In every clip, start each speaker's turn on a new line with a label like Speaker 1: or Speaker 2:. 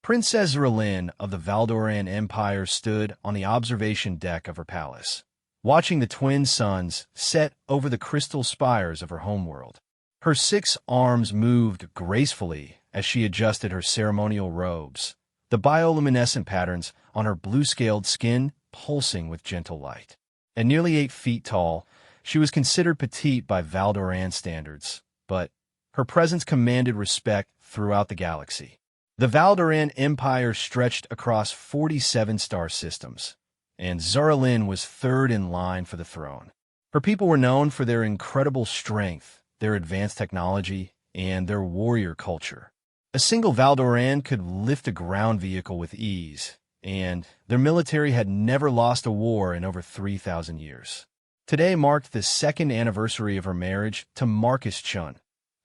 Speaker 1: Princess Zerlin of the Valdoran Empire stood on the observation deck of her palace, watching the twin suns set over the crystal spires of her homeworld. Her 6 arms moved gracefully as she adjusted her ceremonial robes, the bioluminescent patterns on her blue-scaled skin pulsing with gentle light. At nearly 8 feet tall, she was considered petite by Valdoran standards, but her presence commanded respect throughout the galaxy. The Valdoran Empire stretched across 47 star systems, and Zerlin was third in line for the throne. Her people were known for their incredible strength, their advanced technology, and their warrior culture. A single Valdoran could lift a ground vehicle with ease, and their military had never lost a war in over 3,000 years. Today marked the second anniversary of her marriage to Marcus Chun,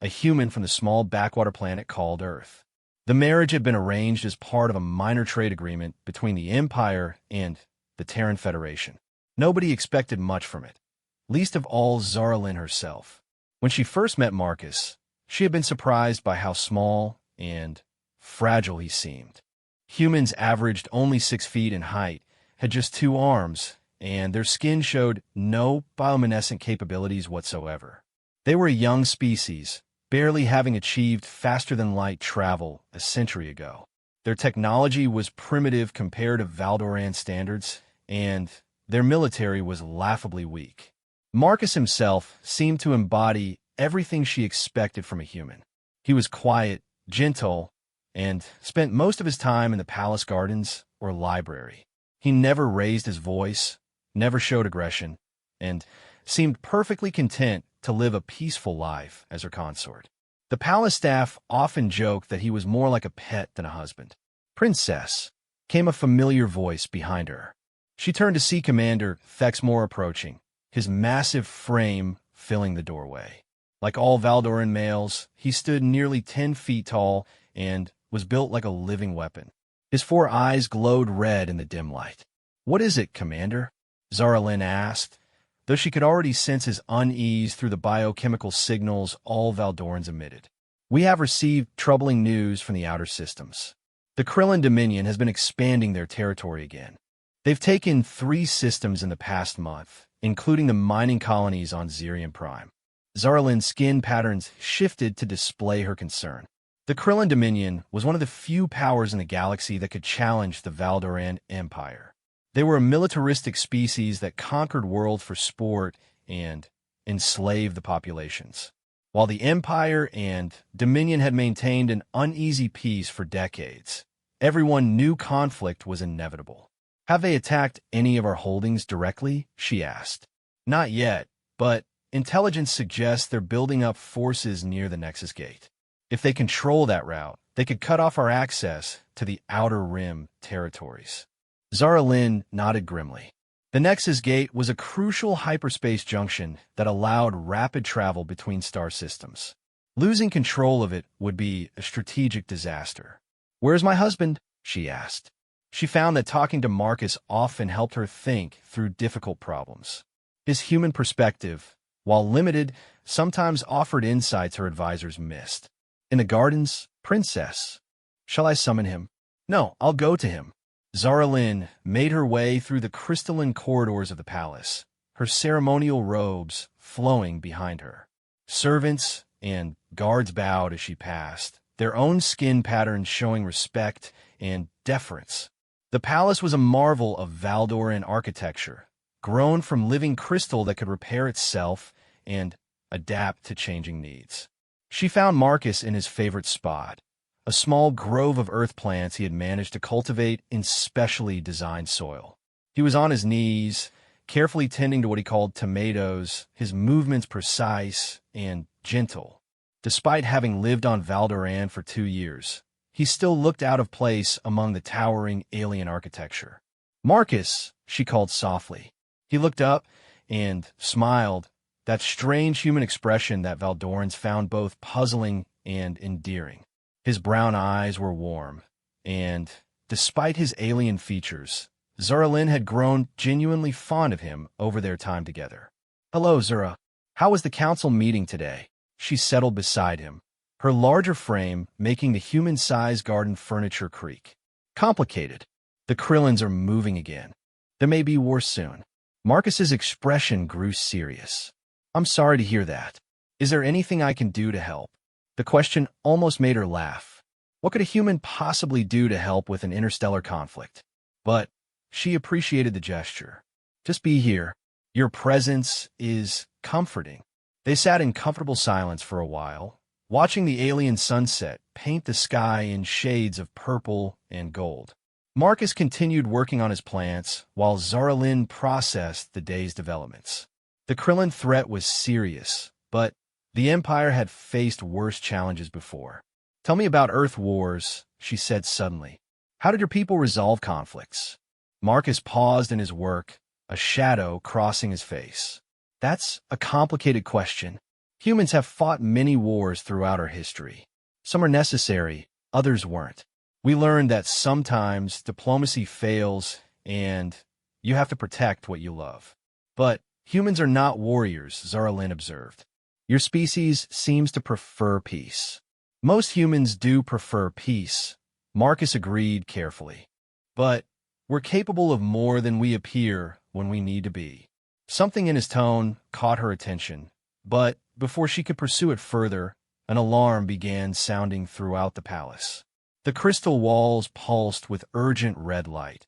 Speaker 1: a human from the small backwater planet called Earth. The marriage had been arranged as part of a minor trade agreement between the Empire and the Terran Federation. Nobody expected much from it, least of all Zerlin herself. When she first met Marcus, she had been surprised by how small and fragile he seemed. Humans averaged only 6 feet in height, had just 2 arms, and their skin showed no bioluminescent capabilities whatsoever. They were a young species, barely having achieved faster-than-light travel a century ago. Their technology was primitive compared to Valdoran standards, and their military was laughably weak. Marcus himself seemed to embody everything she expected from a human. He was quiet, gentle, and spent most of his time in the palace gardens or library. He never raised his voice, never showed aggression, and seemed perfectly content to live a peaceful life as her consort. The palace staff often joked that he was more like a pet than a husband. "Princess," came a familiar voice behind her. She turned to see Commander Thexmore approaching, his massive frame filling the doorway. Like all Valdoran males, he stood nearly 10 feet tall and was built like a living weapon. His 4 eyes glowed red in the dim light. "What is it, Commander?" Zerlin asked, though she could already sense his unease through the biochemical signals all Valdorans emitted. "We have received troubling news from the outer systems. The Krillin Dominion has been expanding their territory again. They've taken 3 systems in the past month, including the mining colonies on Zerion Prime." Zerlin's skin patterns shifted to display her concern. The Krillin Dominion was one of the few powers in the galaxy that could challenge the Valdoran Empire. They were a militaristic species that conquered worlds for sport and enslaved the populations. While the Empire and Dominion had maintained an uneasy peace for decades, everyone knew conflict was inevitable. "Have they attacked any of our holdings directly?" she asked. "Not yet, but intelligence suggests they're building up forces near the Nexus Gate. If they control that route, they could cut off our access to the Outer Rim territories." Zerlin nodded grimly. The Nexus Gate was a crucial hyperspace junction that allowed rapid travel between star systems. Losing control of it would be a strategic disaster. "Where's my husband?" she asked. She found that talking to Marcus often helped her think through difficult problems. His human perspective, while limited, sometimes offered insights her advisors missed. "In the gardens, Princess." "Shall I summon him?" "No, I'll go to him." Zerlin made her way through the crystalline corridors of the palace, her ceremonial robes flowing behind her. Servants and guards bowed as she passed, their own skin patterns showing respect and deference. The palace was a marvel of Valdoran architecture, grown from living crystal that could repair itself and adapt to changing needs. She found Marcus in his favorite spot, a small grove of earth plants he had managed to cultivate in specially designed soil. He was on his knees, carefully tending to what he called tomatoes, his movements precise and gentle. Despite having lived on Valdoran for 2 years, he still looked out of place among the towering alien architecture. "Marcus," she called softly. He looked up and smiled, that strange human expression that Valdorans found both puzzling and endearing. His brown eyes were warm, and, despite his alien features, Zerlin had grown genuinely fond of him over their time together. "Hello, Zura. How was the council meeting today?" She settled beside him, her larger frame making the human-sized garden furniture creak. Complicated. The Krillins are moving again. There may be war soon. Marcus's expression grew serious. I'm sorry to hear that. Is there anything I can do to help? The question almost made her laugh. What could a human possibly do to help with an interstellar conflict? But she appreciated the gesture. Just be here. Your presence is comforting. They sat in comfortable silence for a while, watching the alien sunset paint the sky in shades of purple and gold. Marcus continued working on his plants, while Zaralyn processed the day's developments. The Krillin threat was serious, but the Empire had faced worse challenges before. Tell me about Earth wars, she said suddenly. How did your people resolve conflicts? Marcus paused in his work, a shadow crossing his face. That's a complicated question. Humans have fought many wars throughout our history. Some are necessary, others weren't. We learned that sometimes diplomacy fails and you have to protect what you love. But humans are not warriors, Zaralyn observed. Your species seems to prefer peace. Most humans do prefer peace, Marcus agreed carefully. But we're capable of more than we appear when we need to be. Something in his tone caught her attention, but before she could pursue it further, an alarm began sounding throughout the palace. The crystal walls pulsed with urgent red light,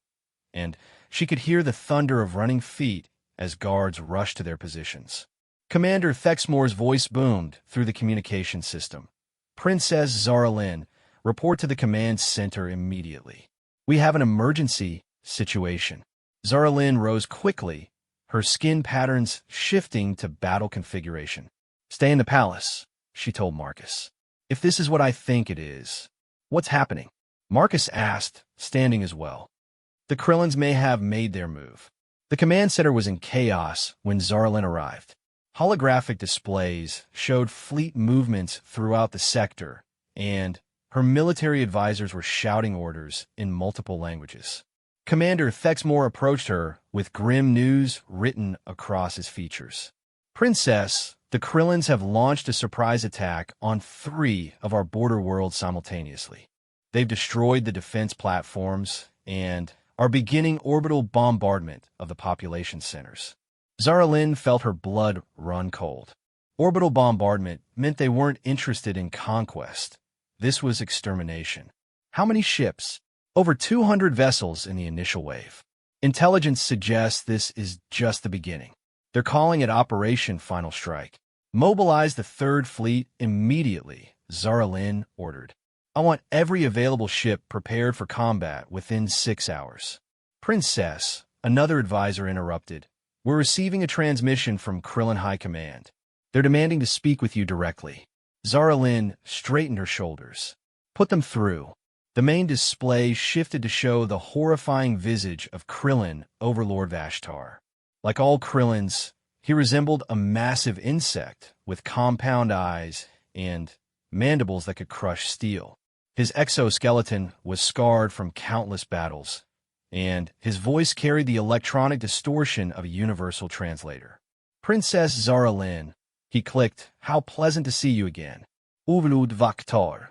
Speaker 1: and she could hear the thunder of running feet as guards rushed to their positions. Commander Thexmore's voice boomed through the communication system. Princess Zaralyn, report to the command center immediately. We have an emergency situation. Zaralyn rose quickly, her skin patterns shifting to battle configuration. Stay in the palace, she told Marcus. If this is what I think it is, what's happening? Marcus asked, standing as well. The Krillins may have made their move. The command center was in chaos when Zaralyn arrived. Holographic displays showed fleet movements throughout the sector, and her military advisors were shouting orders in multiple languages. Commander Thexmore approached her with grim news written across his features. Princess, the Krillins have launched a surprise attack on 3 of our border worlds simultaneously. They've destroyed the defense platforms and are beginning orbital bombardment of the population centers. Zaralyn felt her blood run cold. Orbital bombardment meant they weren't interested in conquest. This was extermination. How many ships? Over 200 vessels in the initial wave. Intelligence suggests this is just the beginning. They're calling it Operation Final Strike. Mobilize the 3rd Fleet immediately, Zaralyn ordered. I want every available ship prepared for combat within 6 hours. Princess, another advisor interrupted. We're receiving a transmission from Krillin High Command. They're demanding to speak with you directly. Zaralyn straightened her shoulders. Put them through. The main display shifted to show the horrifying visage of Krillin Overlord Vashtar. Like all Krillins, he resembled a massive insect with compound eyes and mandibles that could crush steel. His exoskeleton was scarred from countless battles, and his voice carried the electronic distortion of a universal translator. Princess Zaralyn, he clicked, how pleasant to see you again. Overlord Vashtar.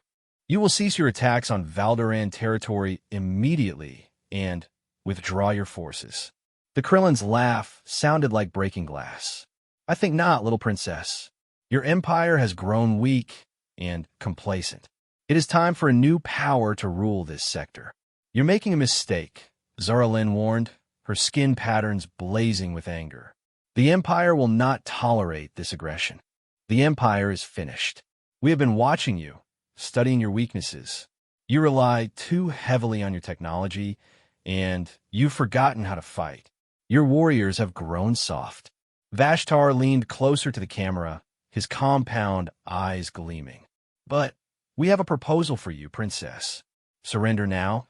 Speaker 1: You will cease your attacks on Valdoran territory immediately and withdraw your forces. The Krillin's laugh sounded like breaking glass. I think not, little princess. Your empire has grown weak and complacent. It is time for a new power to rule this sector. You're making a mistake, Zaralyn warned, her skin patterns blazing with anger. The Empire will not tolerate this aggression. The Empire is finished. We have been watching you, studying your weaknesses. You rely too heavily on your technology, and you've forgotten how to fight. Your warriors have grown soft. Vashtar leaned closer to the camera, his compound eyes gleaming. But we have a proposal for you, princess. Surrender now,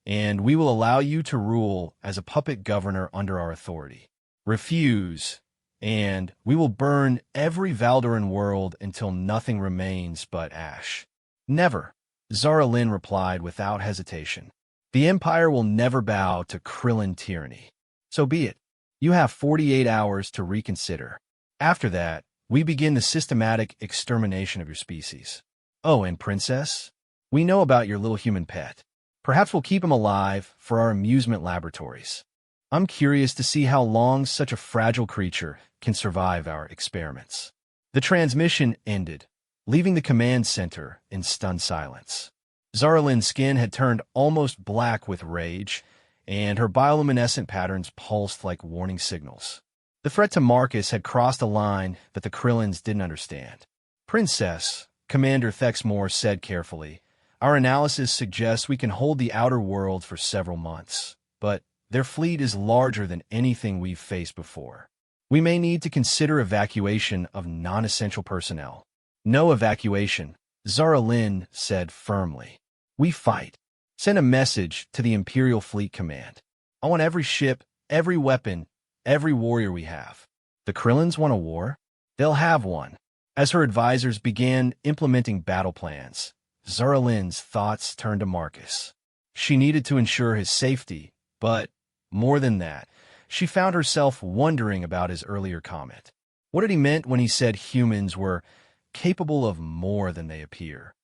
Speaker 1: and we will allow you to rule as a puppet governor under our authority. Refuse, and we will burn every Valdoran world until nothing remains but ash. Never, Zaralyn replied without hesitation. The Empire will never bow to Krillin tyranny. So be it. You have 48 hours to reconsider. After that, we begin the systematic extermination of your species. Oh, and Princess? We know about your little human pet. Perhaps we'll keep him alive for our amusement laboratories. I'm curious to see how long such a fragile creature can survive our experiments." The transmission ended, leaving the command center in stunned silence. Zara Lynn's skin had turned almost black with rage, and her bioluminescent patterns pulsed like warning signals. The threat to Marcus had crossed a line that the Krillins didn't understand. "Princess," Commander Thexmore said carefully, "our analysis suggests we can hold the outer world for several months, but their fleet is larger than anything we've faced before. We may need to consider evacuation of non-essential personnel." "No evacuation," Zara Lynn said firmly. "We fight. Send a message to the Imperial Fleet Command. I want every ship, every weapon, every warrior we have." The Krillins want a war? They'll have one. As her advisors began implementing battle plans, Zara Lynn's thoughts turned to Marcus. She needed to ensure his safety, but more than that, she found herself wondering about his earlier comment. What had he meant when he said humans were capable of more than they appear?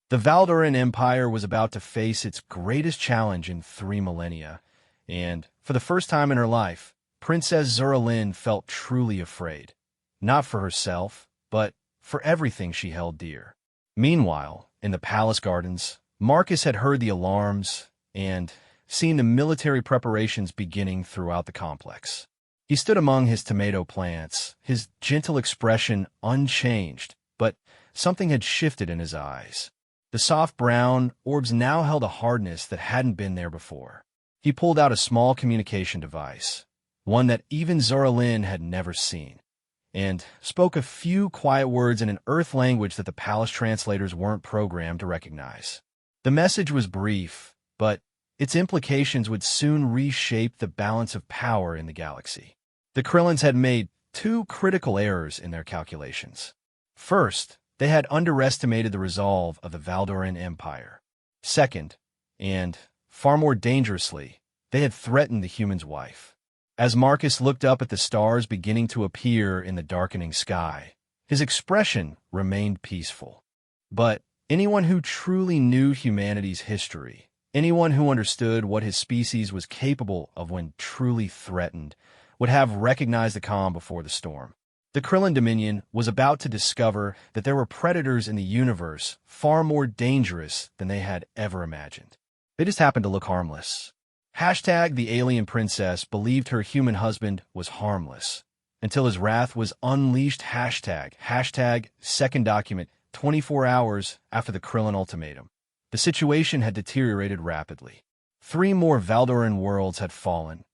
Speaker 1: The Valdoran Empire was about to face its greatest challenge in 3 millennia, and for the first time in her life, Princess Zara Lynn felt truly afraid. Not for herself, but for everything she held dear. Meanwhile, in the palace gardens, Marcus had heard the alarms and seen the military preparations beginning throughout the complex. He stood among his tomato plants, his gentle expression unchanged, but something had shifted in his eyes. The soft brown orbs now held a hardness that hadn't been there before. He pulled out a small communication device, one that even Zara Lynn had never seen, and spoke a few quiet words in an Earth language that the palace translators weren't programmed to recognize. The message was brief, but its implications would soon reshape the balance of power in the galaxy. The Krillins had made 2 critical errors in their calculations. First, they had underestimated the resolve of the Valdoran Empire. Second, and far more dangerously, they had threatened the human's wife. As Marcus looked up at the stars beginning to appear in the darkening sky, his expression remained peaceful. But anyone who truly knew humanity's history, anyone who understood what his species was capable of when truly threatened, would have recognized the calm before the storm. The Krillin Dominion was about to discover that there were predators in the universe far more dangerous than they had ever imagined. They just happened to look harmless. Hashtag the alien princess believed her human husband was harmless, until his wrath was unleashed. Hashtag second document 24 hours after the Krillin ultimatum. The situation had deteriorated rapidly. 3 more Valdoran worlds had fallen,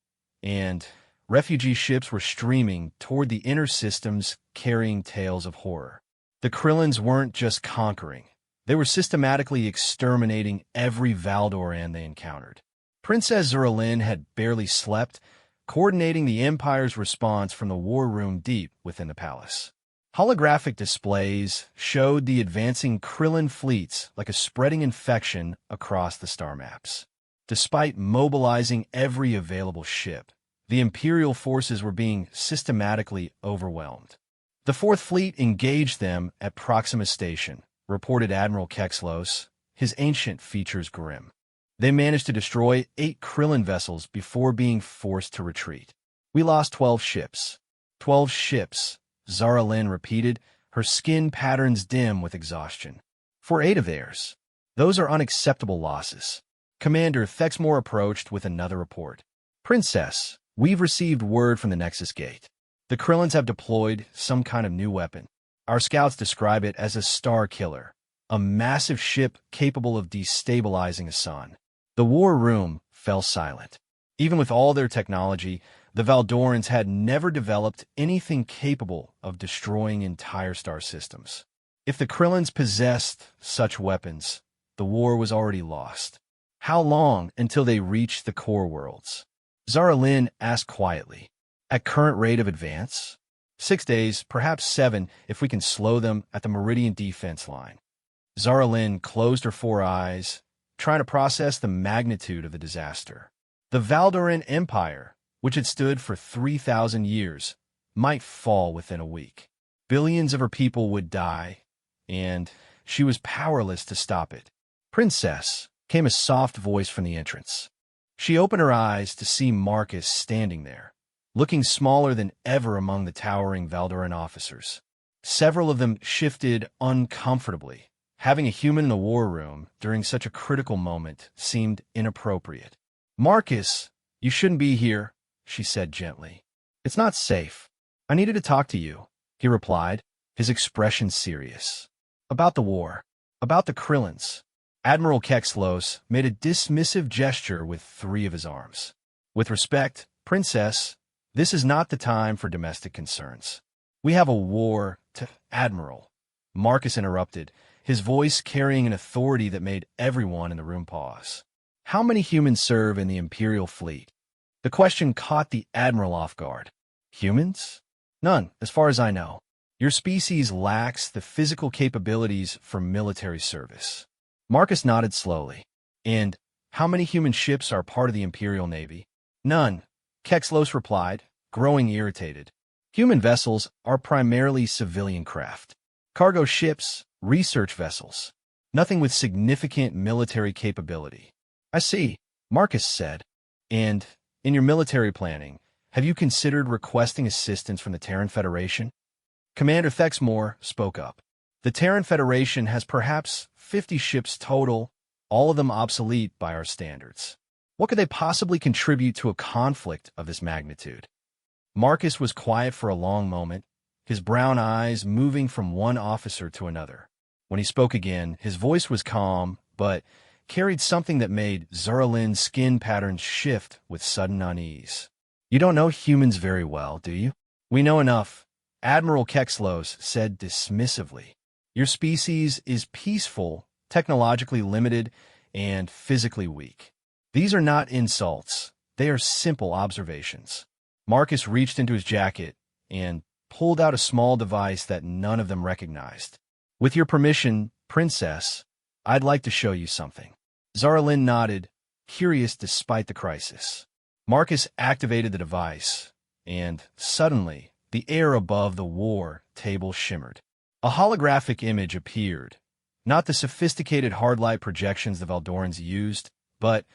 Speaker 1: and refugee ships were streaming toward the inner systems carrying tales of horror. The Krillins weren't just conquering. They were systematically exterminating every Valdoran they encountered. Princess Zara Lynn had barely slept, coordinating the Empire's response from the war room deep within the palace. Holographic displays showed the advancing Krillin fleets like a spreading infection across the star maps. Despite mobilizing every available ship, the Imperial forces were being systematically overwhelmed. The Fourth Fleet engaged them at Proxima Station, reported Admiral Kexlos, his ancient features grim. They managed to destroy 8 Krillin vessels before being forced to retreat. "We lost 12 ships. 12 ships," Zara Lynn repeated, her skin patterns dim with exhaustion. "For 8 of theirs. Those are unacceptable losses." Commander Thexmore approached with another report. "Princess, we've received word from the Nexus Gate. The Krillins have deployed some kind of new weapon. Our scouts describe it as a Star Killer, a massive ship capable of destabilizing a sun." The war room fell silent. Even with all their technology, the Valdorans had never developed anything capable of destroying entire star systems. If the Krillins possessed such weapons, the war was already lost. How long until they reached the core worlds? Zara Lynn asked quietly. "At current rate of advance? 6 days, perhaps 7, if we can slow them at the Meridian defense line." Zara Lynn closed her 4 eyes, trying to process the magnitude of the disaster. The Valdoran Empire, which had stood for 3,000 years, might fall within a week. Billions of her people would die, and She was powerless to stop it. "Princess," came a soft voice from the entrance. She opened her eyes to see Marcus standing there, looking smaller than ever among the towering Valdoran officers. Several of them shifted uncomfortably. Having a human in the war room during such a critical moment seemed inappropriate. "Marcus, you shouldn't be here," she said gently. "It's not safe. I needed to talk to you," he replied, his expression serious. "About the war. About the Krillins." Admiral Kexlos made a dismissive gesture with three of his arms. "With respect, Princess, this is not the time for domestic concerns. We have a war to—" "Admiral," Marcus interrupted, his voice carrying an authority that made everyone in the room pause. "How many humans serve in the Imperial fleet?" The question caught the Admiral off guard. "Humans? None, as far as I know. Your species lacks the physical capabilities for military service." Marcus nodded slowly. "And how many human ships are part of the Imperial Navy?" "None," Kexlos replied, growing irritated. "Human vessels are primarily civilian craft. Cargo ships, research vessels. Nothing with significant military capability." "I see," Marcus said. "And in your military planning, have you considered requesting assistance from the Terran Federation?" Commander Thexmore spoke up. "The Terran Federation has perhaps 50 ships total, all of them obsolete by our standards. What could they possibly contribute to a conflict of this magnitude?" Marcus was quiet for a long moment, his brown eyes moving from one officer to another. When he spoke again, his voice was calm, but carried something that made Zaralin's skin patterns shift with sudden unease. "You don't know humans very well, do you?" "We know enough," Admiral Kexlos said dismissively. "Your species is peaceful, technologically limited, and physically weak. These are not insults. They are simple observations." Marcus reached into his jacket and pulled out a small device that none of them recognized. "With your permission, Princess, I'd like to show you something." Zaralin nodded, curious despite the crisis. Marcus activated the device, and suddenly, the air above the war table shimmered. A holographic image appeared, not the sophisticated hard-light projections the Valdorans used, but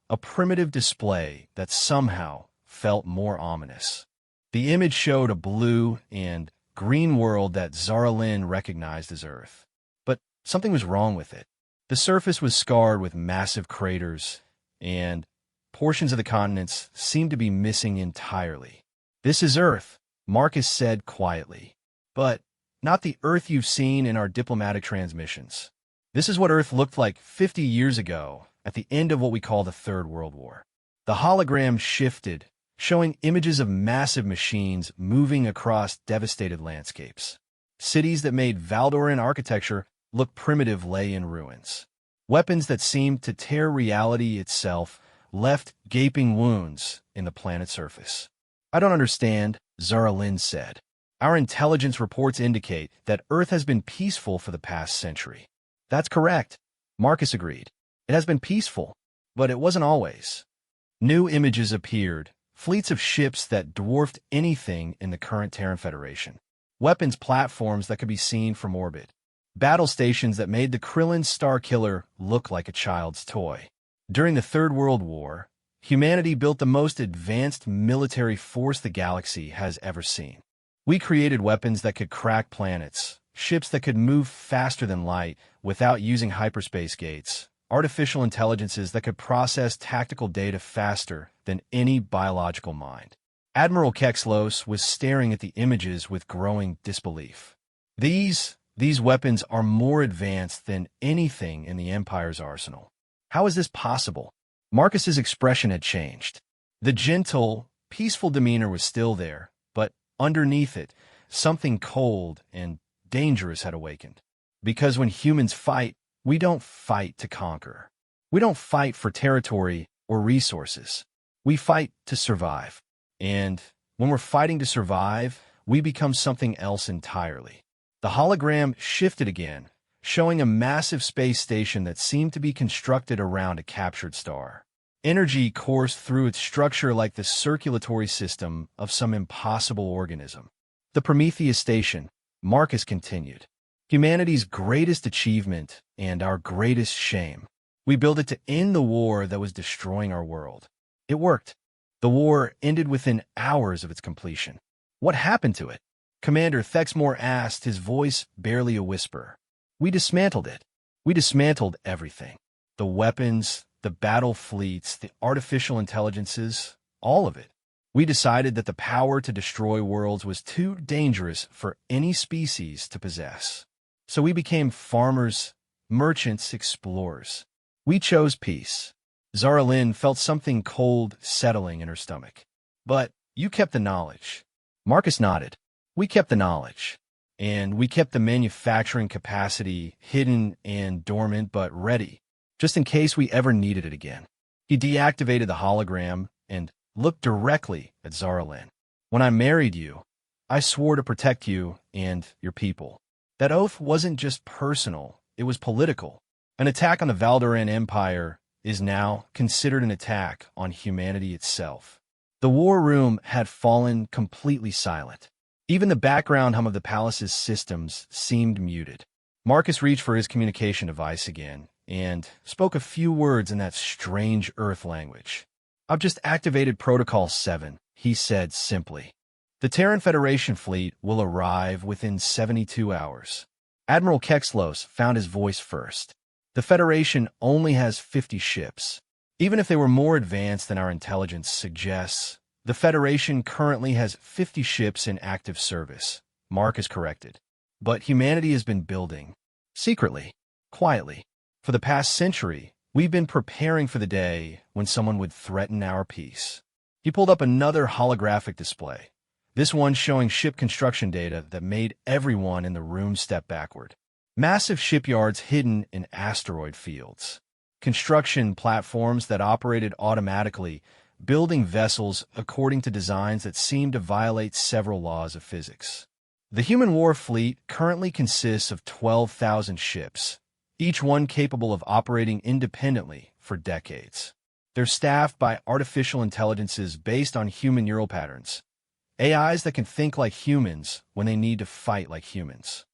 Speaker 1: a primitive display that somehow felt more ominous. The image showed a blue and green world that Zaralin recognized as Earth. But something was wrong with it. The surface was scarred with massive craters, and portions of the continents seemed to be missing entirely. "This is Earth," Marcus said quietly. "But not the Earth you've seen in our diplomatic transmissions. This is what Earth looked like 50 years ago, at the end of what we call the Third World War." The hologram shifted, showing images of massive machines moving across devastated landscapes. Cities that made Valdoran architecture look primitive lay in ruins. Weapons that seemed to tear reality itself left gaping wounds in the planet's surface. "I don't understand," Zaralin said. "Our intelligence reports indicate that Earth has been peaceful for the past century." "That's correct," Marcus agreed. "It has been peaceful, but it wasn't always." New images appeared, fleets of ships that dwarfed anything in the current Terran Federation. Weapons platforms that could be seen from orbit. Battle stations that made the Krillin Starkiller look like a child's toy. During the Third World War, humanity built the most advanced military force the galaxy has ever seen. We created weapons that could crack planets, ships that could move faster than light without using hyperspace gates, artificial intelligences that could process tactical data faster than any biological mind. Admiral Kexlos was staring at the images with growing disbelief. These weapons are more advanced than anything in the Empire's arsenal. How is this possible? Marcus's expression had changed. The gentle, peaceful demeanor was still there, but underneath it, something cold and dangerous had awakened. Because when humans fight, we don't fight to conquer. We don't fight for territory or resources. We fight to survive. And when we're fighting to survive, we become something else entirely. The hologram shifted again, showing a massive space station that seemed to be constructed around a captured star. Energy coursed through its structure like the circulatory system of some impossible organism. "The Prometheus station," Marcus continued. Humanity's greatest achievement and our greatest shame. We built it to end the war that was destroying our world. It worked. The war ended within hours of its completion. What happened to it? Commander Thexmore asked, his voice barely a whisper. We dismantled it. We dismantled everything. The weapons, the battle fleets, the artificial intelligences, all of it. We decided that the power to destroy worlds was too dangerous for any species to possess. So we became farmers, merchants, explorers. We chose peace. Zara Lynn felt something cold settling in her stomach. But you kept the knowledge. Marcus nodded. We kept the knowledge. And we kept the manufacturing capacity hidden and dormant but ready, just in case we ever needed it again. He deactivated the hologram and looked directly at Zara Lynn. When I married you, I swore to protect you and your people. That oath wasn't just personal, it was political. An attack on the Valdoran Empire is now considered an attack on humanity itself. The war room had fallen completely silent. Even the background hum of the palace's systems seemed muted. Marcus reached for his communication device again and spoke a few words in that strange Earth language. I've just activated Protocol 7, he said simply. The Terran Federation fleet will arrive within 72 hours. Admiral Kexlos found his voice first. The Federation only has 50 ships. Even if they were more advanced than our intelligence suggests, the Federation currently has 50 ships in active service, Marcus corrected. But humanity has been building, secretly, quietly. For the past century, we've been preparing for the day when someone would threaten our peace. He pulled up another holographic display, this one showing ship construction data that made everyone in the room step backward. Massive shipyards hidden in asteroid fields. Construction platforms that operated automatically, building vessels according to designs that seemed to violate several laws of physics. The human war fleet currently consists of 12,000 ships, each one capable of operating independently for decades. They're staffed by artificial intelligences based on human neural patterns, AIs that can think like humans when they need to fight like humans.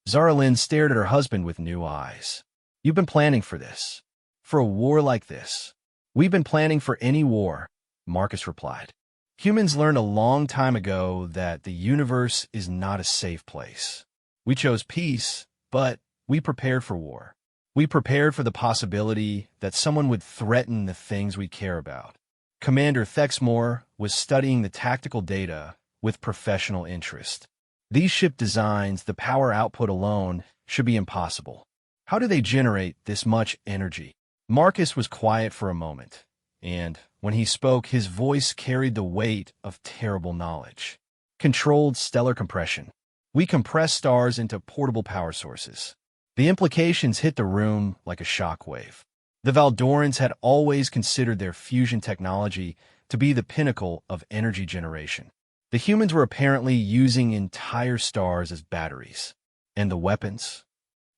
Speaker 1: Zara Lynn stared at her husband with new eyes. You've been planning for this. For a war like this. We've been planning for any war, Marcus replied. Humans learned a long time ago that the universe is not a safe place. We chose peace, but we prepared for war. We prepared for the possibility that someone would threaten the things we care about. Commander Thexmore was studying the tactical data with professional interest. These ship designs, the power output alone, should be impossible. How do they generate this much energy? Marcus was quiet for a moment, and when he spoke, his voice carried the weight of terrible knowledge. Controlled stellar compression. We compress stars into portable power sources. The implications hit the room like a shockwave. The Valdorans had always considered their fusion technology to be the pinnacle of energy generation. The humans were apparently using entire stars as batteries. And the weapons?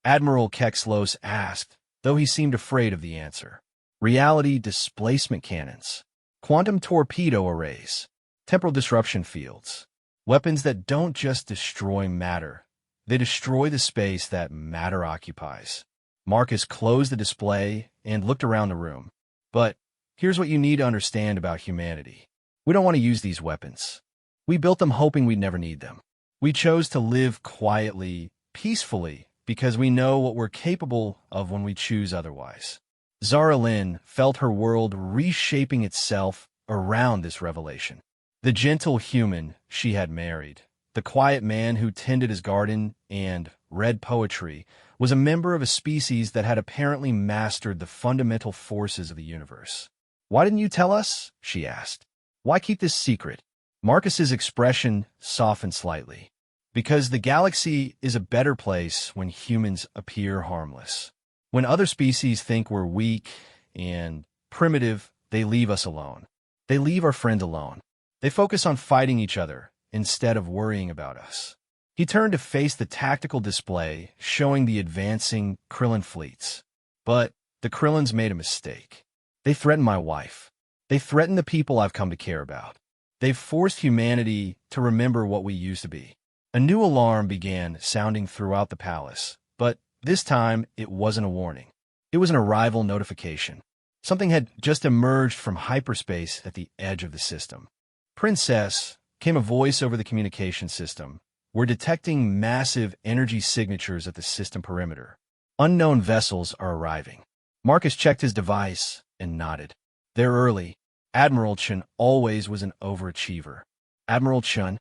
Speaker 1: Admiral Kexlos asked, though he seemed afraid of the answer. Reality displacement cannons, quantum torpedo arrays, temporal disruption fields. Weapons that don't just destroy matter, they destroy the space that matter occupies. Marcus closed the display and looked around the room. But here's what you need to understand about humanity. We don't want to use these weapons. We built them hoping we'd never need them. We chose to live quietly, peacefully, because we know what we're capable of when we choose otherwise. Zara Lynn felt her world reshaping itself around this revelation. The gentle human she had married, the quiet man who tended his garden and read poetry, was a member of a species that had apparently mastered the fundamental forces of the universe. Why didn't you tell us? She asked. Why keep this secret? Marcus's expression softened slightly. Because the galaxy is a better place when humans appear harmless. When other species think we're weak and primitive, they leave us alone. They leave our friends alone. They focus on fighting each other instead of worrying about us. He turned to face the tactical display showing the advancing Krillin fleets. But the Krillins made a mistake. They threatened my wife. They threatened the people I've come to care about. They've forced humanity to remember what we used to be. A new alarm began sounding throughout the palace, but this time it wasn't a warning. It was an arrival notification. Something had just emerged from hyperspace at the edge of the system. "Princess," came a voice over the communication system. "We're detecting massive energy signatures at the system perimeter. Unknown vessels are arriving." Marcus checked his device and nodded. "They're early." Admiral Chun always was an overachiever. "Admiral Chun?"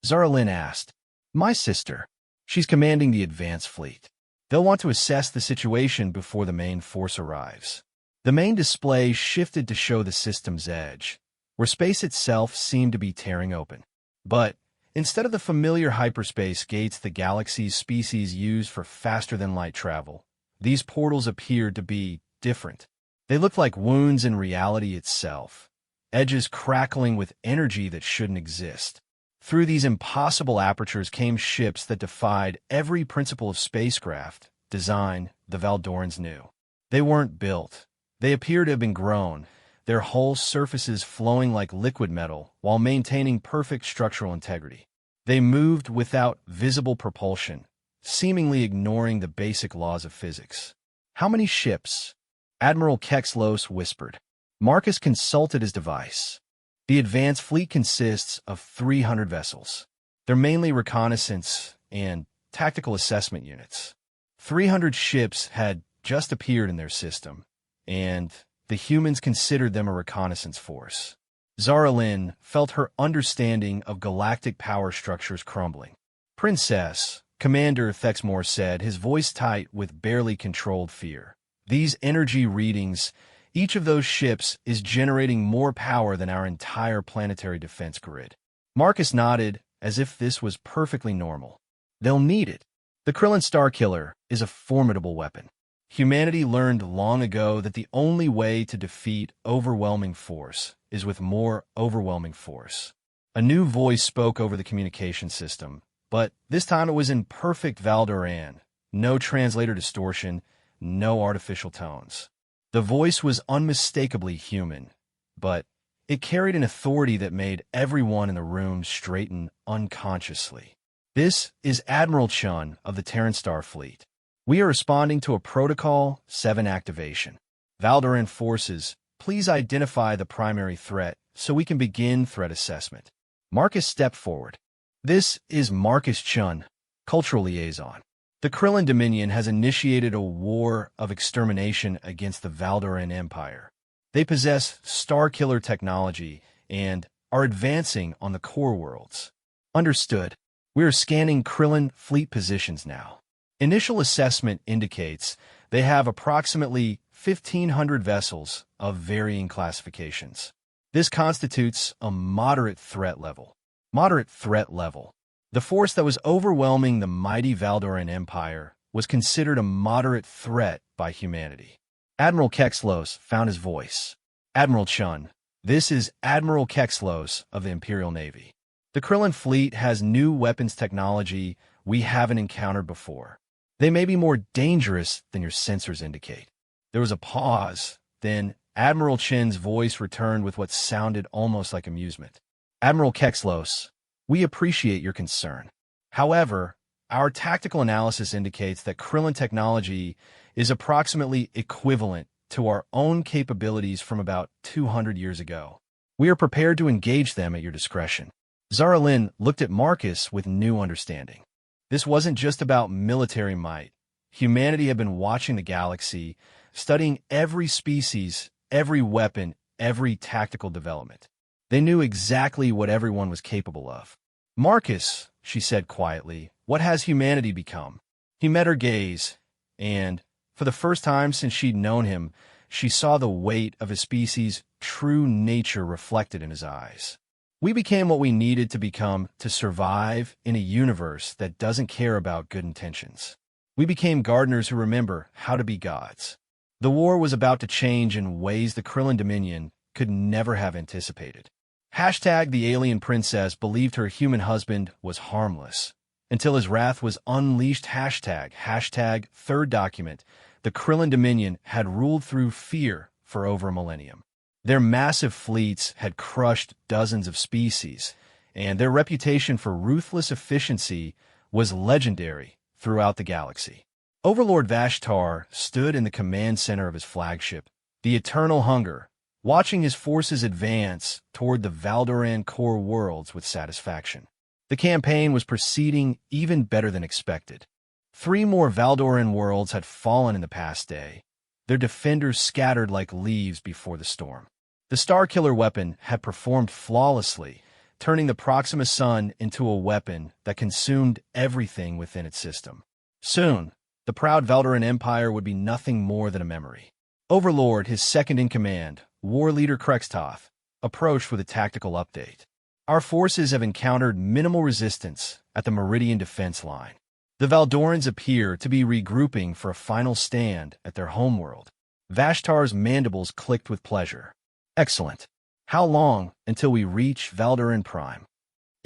Speaker 1: Zara Lynn asked. "My sister. She's commanding the advanced fleet. They'll want to assess the situation before the main force arrives." The main display shifted to show the system's edge, where space itself seemed to be tearing open. But instead of the familiar hyperspace gates the galaxy's species use for faster-than-light travel, these portals appeared to be different. They looked like wounds in reality itself, edges crackling with energy that shouldn't exist. Through these impossible apertures came ships that defied every principle of spacecraft design the Valdorans knew. They weren't built. They appeared to have been grown, their whole surfaces flowing like liquid metal while maintaining perfect structural integrity. They moved without visible propulsion, seemingly ignoring the basic laws of physics. "How many ships?" Admiral Kexlos whispered. Marcus consulted his device. "The advanced fleet consists of 300 vessels. They're mainly reconnaissance and tactical assessment units. 300 ships had just appeared in their system, and the humans considered them a reconnaissance force." Zara Lynn felt her understanding of galactic power structures crumbling. "Princess," Commander Thexmore said, his voice tight with barely controlled fear. "These energy readings, each of those ships is generating more power than our entire planetary defense grid." Marcus nodded as if this was perfectly normal. "They'll need it. The Krillin Starkiller is a formidable weapon. Humanity learned long ago that the only way to defeat overwhelming force is with more overwhelming force." A new voice spoke over the communication system, but this time it was in perfect Valdoran. No translator distortion, no artificial tones. The voice was unmistakably human, but it carried an authority that made everyone in the room straighten unconsciously. "This is Admiral Chun of the Terran Star Fleet. We are responding to a Protocol 7 activation. Valdoran forces, please identify the primary threat so we can begin threat assessment." Marcus stepped forward. "This is Marcus Chun, Cultural Liaison. The Krillin Dominion has initiated a war of extermination against the Valdoran Empire. They possess Starkiller technology and are advancing on the core worlds." "Understood. We are scanning Krillin fleet positions now. Initial assessment indicates they have approximately 1,500 vessels of varying classifications. This constitutes a moderate threat level." Moderate threat level. The force that was overwhelming the mighty Valdoran Empire was considered a moderate threat by humanity. Admiral Kexlos found his voice. "Admiral Chun, this is Admiral Kexlos of the Imperial Navy. The Krillin fleet has new weapons technology we haven't encountered before. They may be more dangerous than your sensors indicate." There was a pause. Then Admiral Chin's voice returned with what sounded almost like amusement. "Admiral Kexlos, we appreciate your concern. However, our tactical analysis indicates that Krillin technology is approximately equivalent to our own capabilities from about 200 years ago. We are prepared to engage them at your discretion." Zara Lynn looked at Marcus with new understanding. This wasn't just about military might. Humanity had been watching the galaxy, studying every species, every weapon, every tactical development. They knew exactly what everyone was capable of. "Marcus," she said quietly, "what has humanity become?" He met her gaze, and, for the first time since she'd known him, she saw the weight of his species' true nature reflected in his eyes. "We became what we needed to become to survive in a universe that doesn't care about good intentions. We became gardeners who remember how to be gods." The war was about to change in ways the Krillin Dominion could never have anticipated. The alien princess believed her human husband was harmless, until his wrath was unleashed. Third document. The Krillin Dominion had ruled through fear for over a millennium. Their massive fleets had crushed dozens of species, and their reputation for ruthless efficiency was legendary throughout the galaxy. Overlord Vashtar stood in the command center of his flagship, the Eternal Hunger, watching his forces advance toward the Valdoran core worlds with satisfaction. The campaign was proceeding even better than expected. 3 more Valdoran worlds had fallen in the past day, their defenders scattered like leaves before the storm. The Starkiller weapon had performed flawlessly, turning the Proxima Sun into a weapon that consumed everything within its system. Soon, the proud Valdoran Empire would be nothing more than a memory. Overlord, his second-in-command, War Leader Krextoth, approached with a tactical update. Our forces have encountered minimal resistance at the Meridian defense line. The Valdorans appear to be regrouping for a final stand at their homeworld. Vashtar's mandibles clicked with pleasure. Excellent. How long until we reach Valdoran Prime?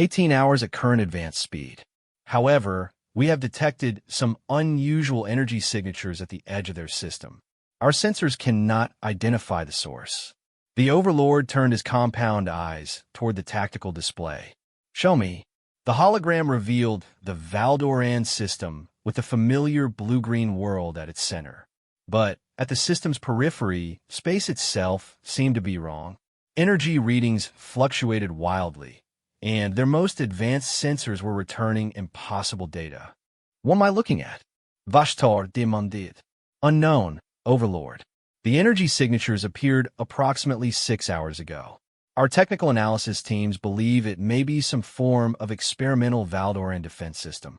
Speaker 1: 18 hours at current advance speed. However, we have detected some unusual energy signatures at the edge of their system. Our sensors cannot identify the source. The Overlord turned his compound eyes toward the tactical display. Show me. The hologram revealed the Valdoran system with the familiar blue-green world at its center. But at the system's periphery, space itself seemed to be wrong. Energy readings fluctuated wildly, and their most advanced sensors were returning impossible data. What am I looking at? Vashtar demanded. Unknown, Overlord. The energy signatures appeared approximately 6 hours ago. Our technical analysis teams believe it may be some form of experimental Valdoran defense system.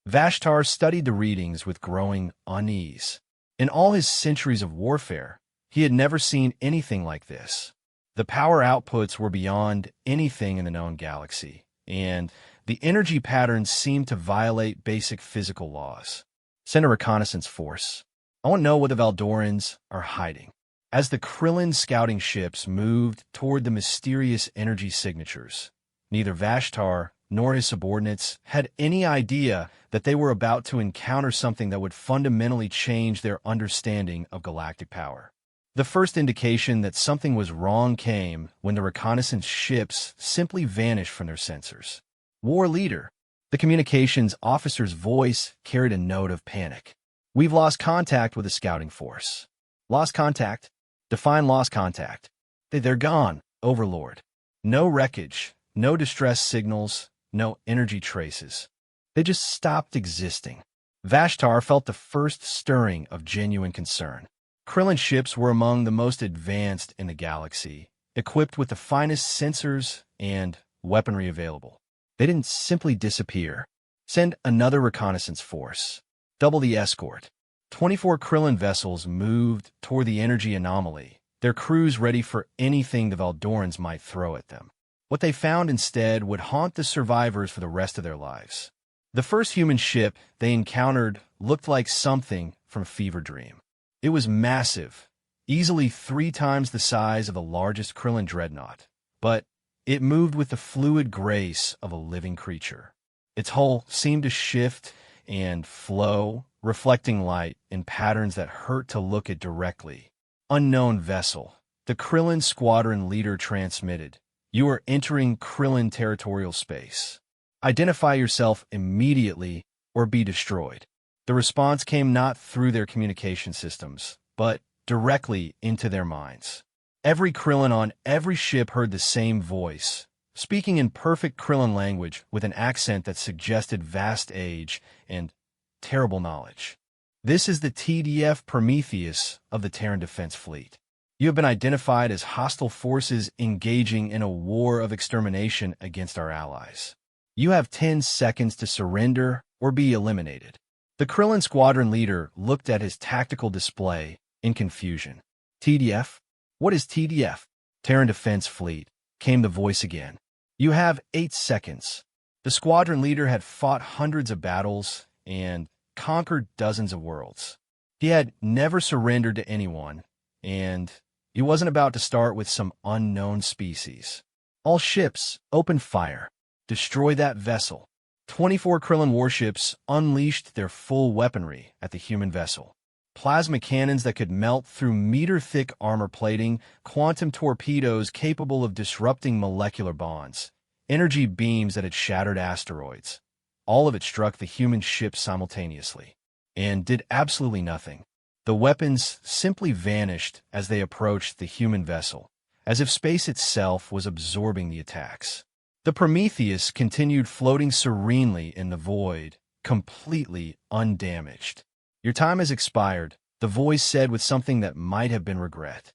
Speaker 1: Vashtar studied the readings with growing unease. In all his centuries of warfare, he had never seen anything like this. The power outputs were beyond anything in the known galaxy, and the energy patterns seemed to violate basic physical laws. Send a reconnaissance force. I want to know what the Valdorans are hiding. As the Krillin scouting ships moved toward the mysterious energy signatures, neither Vashtar nor his subordinates had any idea that they were about to encounter something that would fundamentally change their understanding of galactic power. The first indication that something was wrong came when the reconnaissance ships simply vanished from their sensors. War Leader. The communications officer's voice carried a note of panic. We've lost contact with the scouting force. Lost contact? Define lost contact. They're gone, Overlord. No wreckage, no distress signals, no energy traces. They just stopped existing. Vashtar felt the first stirring of genuine concern. Krillin ships were among the most advanced in the galaxy, equipped with the finest sensors and weaponry available. They didn't simply disappear. Send another reconnaissance force. Double the escort. 24 Krillin vessels moved toward the energy anomaly, their crews ready for anything the Valdorans might throw at them. What they found instead would haunt the survivors for the rest of their lives. The first human ship they encountered looked like something from a fever dream. It was massive, easily 3 times the size of the largest Krillin dreadnought, but it moved with the fluid grace of a living creature. Its hull seemed to shift and flow, reflecting light in patterns that hurt to look at directly. Unknown vessel. The Krillin squadron leader transmitted. You are entering Krillin territorial space. Identify yourself immediately or be destroyed. The response came not through their communication systems, but directly into their minds. Every Krillin on every ship heard the same voice, speaking in perfect Krillin language with an accent that suggested vast age and terrible knowledge. This is the TDF Prometheus of the Terran Defense Fleet. You have been identified as hostile forces engaging in a war of extermination against our allies. You have 10 seconds to surrender or be eliminated. The Krillin squadron leader looked at his tactical display in confusion. TDF? What is TDF? Terran Defense Fleet, came the voice again. You have 8 seconds. The squadron leader had fought hundreds of battles and conquered dozens of worlds. He had never surrendered to anyone, and he wasn't about to start with some unknown species. All ships, open fire. Destroy that vessel. 24 Krillin warships unleashed their full weaponry at the human vessel. Plasma cannons that could melt through meter-thick armor plating, quantum torpedoes capable of disrupting molecular bonds, energy beams that had shattered asteroids. All of it struck the human ship simultaneously and did absolutely nothing. The weapons simply vanished as they approached the human vessel, as if space itself was absorbing the attacks. The Prometheus continued floating serenely in the void, completely undamaged. "Your time has expired," the voice said with something that might have been regret.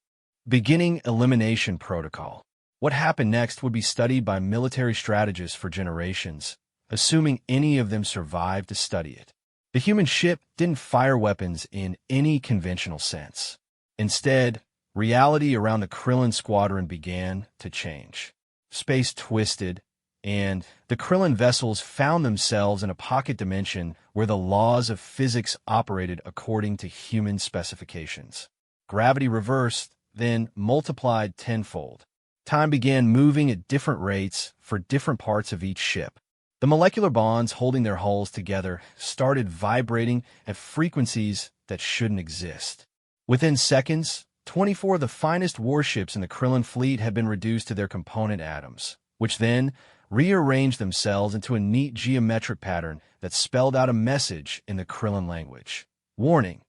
Speaker 1: Beginning elimination protocol. What happened next would be studied by military strategists for generations, assuming any of them survived to study it. The human ship didn't fire weapons in any conventional sense. Instead, reality around the Krillin squadron began to change. Space twisted, and the Krillin vessels found themselves in a pocket dimension where the laws of physics operated according to human specifications. Gravity reversed, then multiplied tenfold. Time began moving at different rates for different parts of each ship. The molecular bonds holding their hulls together started vibrating at frequencies that shouldn't exist. Within seconds, 24 of the finest warships in the Krillin fleet had been reduced to their component atoms, which then rearranged themselves into a neat geometric pattern that spelled out a message in the Krillin language. "Warning,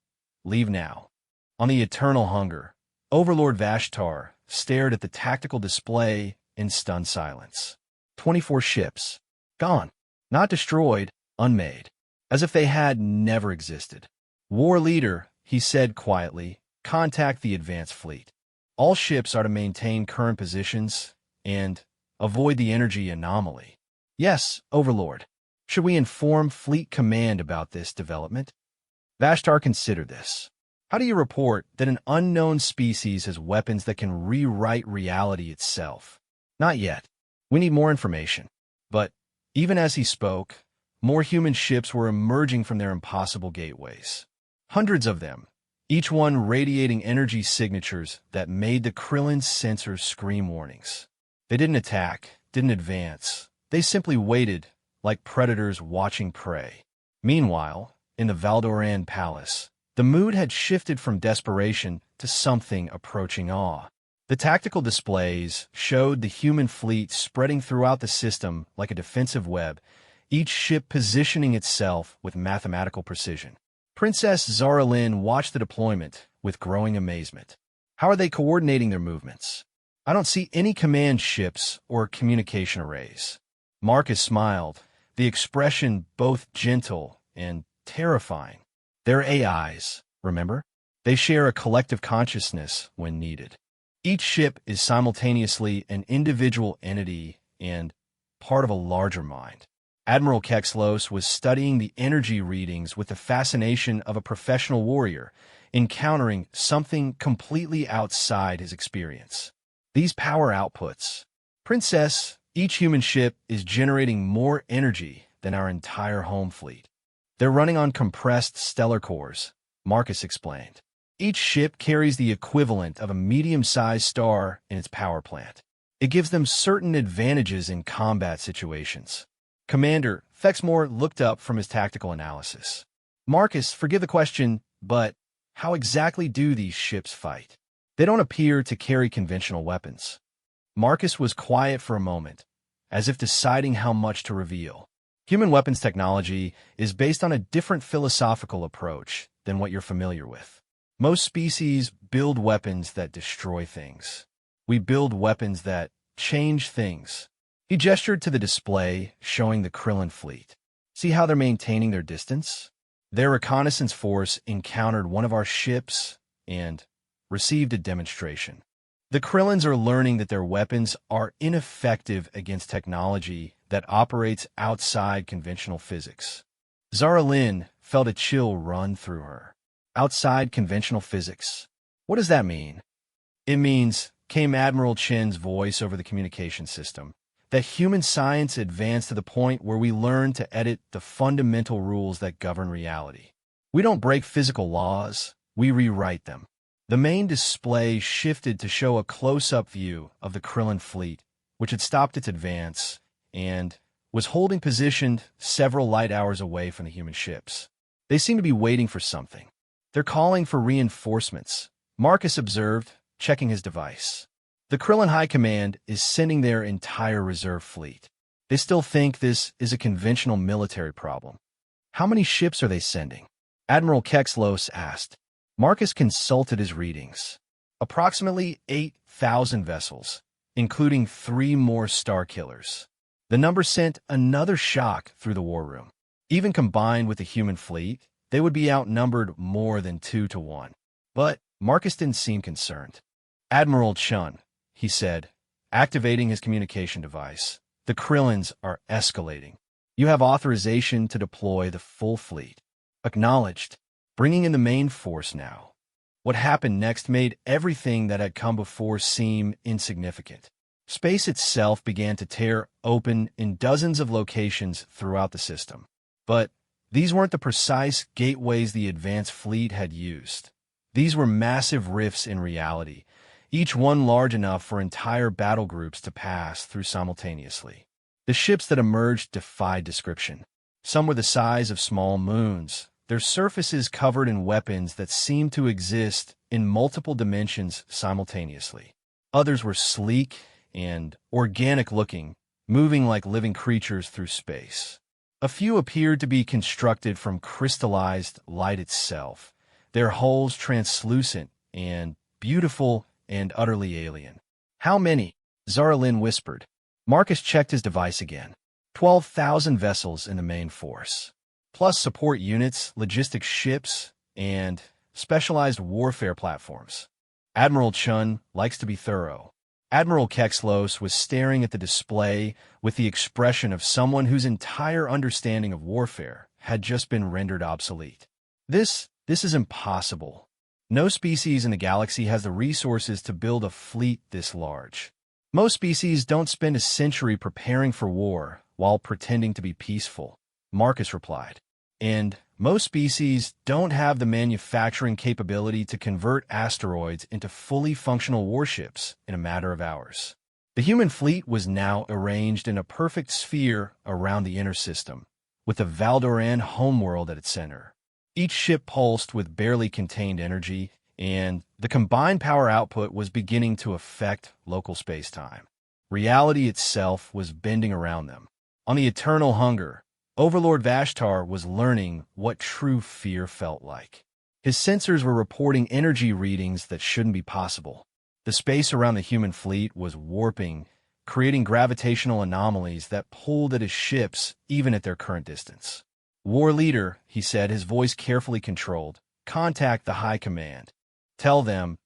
Speaker 1: leave now." On the Eternal Hunger, Overlord Vashtar stared at the tactical display in stunned silence. 24 ships. Gone. Not destroyed, unmade. As if they had never existed. "War leader," he said quietly, "contact the advanced fleet. All ships are to maintain current positions and avoid the energy anomaly." "Yes, Overlord. Should we inform Fleet Command about this development?" Vashtar considered this. "How do you report that an unknown species has weapons that can rewrite reality itself?" "Not yet. We need more information." But even as he spoke, more human ships were emerging from their impossible gateways. Hundreds of them, each one radiating energy signatures that made the Krillin sensors scream warnings. They didn't attack, didn't advance. They simply waited, like predators watching prey. Meanwhile, in the Valdoran Palace, the mood had shifted from desperation to something approaching awe. The tactical displays showed the human fleet spreading throughout the system like a defensive web, each ship positioning itself with mathematical precision. Princess Zara Lynn watched the deployment with growing amazement. "How are they coordinating their movements? I don't see any command ships or communication arrays." Marcus smiled, the expression both gentle and terrifying. "They're AIs, remember? They share a collective consciousness when needed. Each ship is simultaneously an individual entity and part of a larger mind." Admiral Kexlos was studying the energy readings with the fascination of a professional warrior, encountering something completely outside his experience. These power outputs. "Princess, each human ship is generating more energy than our entire home fleet. They're running on compressed stellar cores," Marcus explained. "Each ship carries the equivalent of a medium-sized star in its power plant. It gives them certain advantages in combat situations." Commander Fexmore looked up from his tactical analysis. "Marcus, forgive the question, but how exactly do these ships fight? They don't appear to carry conventional weapons." Marcus was quiet for a moment, as if deciding how much to reveal. "Human weapons technology is based on a different philosophical approach than what you're familiar with. Most species build weapons that destroy things. We build weapons that change things." He gestured to the display showing the Krillin fleet. "See how they're maintaining their distance? Their reconnaissance force encountered one of our ships and received a demonstration. The Krillins are learning that their weapons are ineffective against technology that operates outside conventional physics." Zara Lynn felt a chill run through her. "Outside conventional physics? What does that mean?" "It means," came Admiral Chen's voice over the communication system, "that human science advanced to the point where we learn to edit the fundamental rules that govern reality. We don't break physical laws, we rewrite them." The main display shifted to show a close-up view of the Krillin fleet, which had stopped its advance and was holding positioned several light hours away from the human ships. "They seem to be waiting for something. They're calling for reinforcements," Marcus observed, checking his device. "The Krillin High Command is sending their entire reserve fleet." They still think this is a conventional military problem. How many ships are they sending? Admiral Kexlos asked. Marcus consulted his readings. Approximately 8,000 vessels, including 3 more Starkillers. The number sent another shock through the war room. Even combined with the human fleet, they would be outnumbered more than 2 to 1. But Marcus didn't seem concerned. Admiral Chun, he said, activating his communication device. The Krillins are escalating. You have authorization to deploy the full fleet. Acknowledged. Bringing in the main force now. What happened next made everything that had come before seem insignificant. Space itself began to tear open in dozens of locations throughout the system. But these weren't the precise gateways the advanced fleet had used. These were massive rifts in reality, each one large enough for entire battle groups to pass through simultaneously. The ships that emerged defied description. Some were the size of small moons, their surfaces covered in weapons that seemed to exist in multiple dimensions simultaneously. Others were sleek and organic-looking, moving like living creatures through space. A few appeared to be constructed from crystallized light itself, their hulls translucent and beautiful and utterly alien. How many? Zaralyn whispered. Marcus checked his device again. 12,000 vessels in the main force, plus support units, logistics ships, and specialized warfare platforms. Admiral Chun likes to be thorough. Admiral Kexlos was staring at the display with the expression of someone whose entire understanding of warfare had just been rendered obsolete. This is impossible. No species in the galaxy has the resources to build a fleet this large. Most species don't spend a century preparing for war while pretending to be peaceful, Marcus replied. And most species don't have the manufacturing capability to convert asteroids into fully functional warships in a matter of hours. The human fleet was now arranged in a perfect sphere around the inner system, with the Valdoran homeworld at its center. Each ship pulsed with barely contained energy, and the combined power output was beginning to affect local space-time. Reality itself was bending around them. On the eternal hunger, Overlord Vashtar was learning what true fear felt like. His sensors were reporting energy readings that shouldn't be possible. The space around the human fleet was warping, creating gravitational anomalies that pulled at his ships even at their current distance. War leader, he said, his voice carefully controlled, contact the high command. Tell them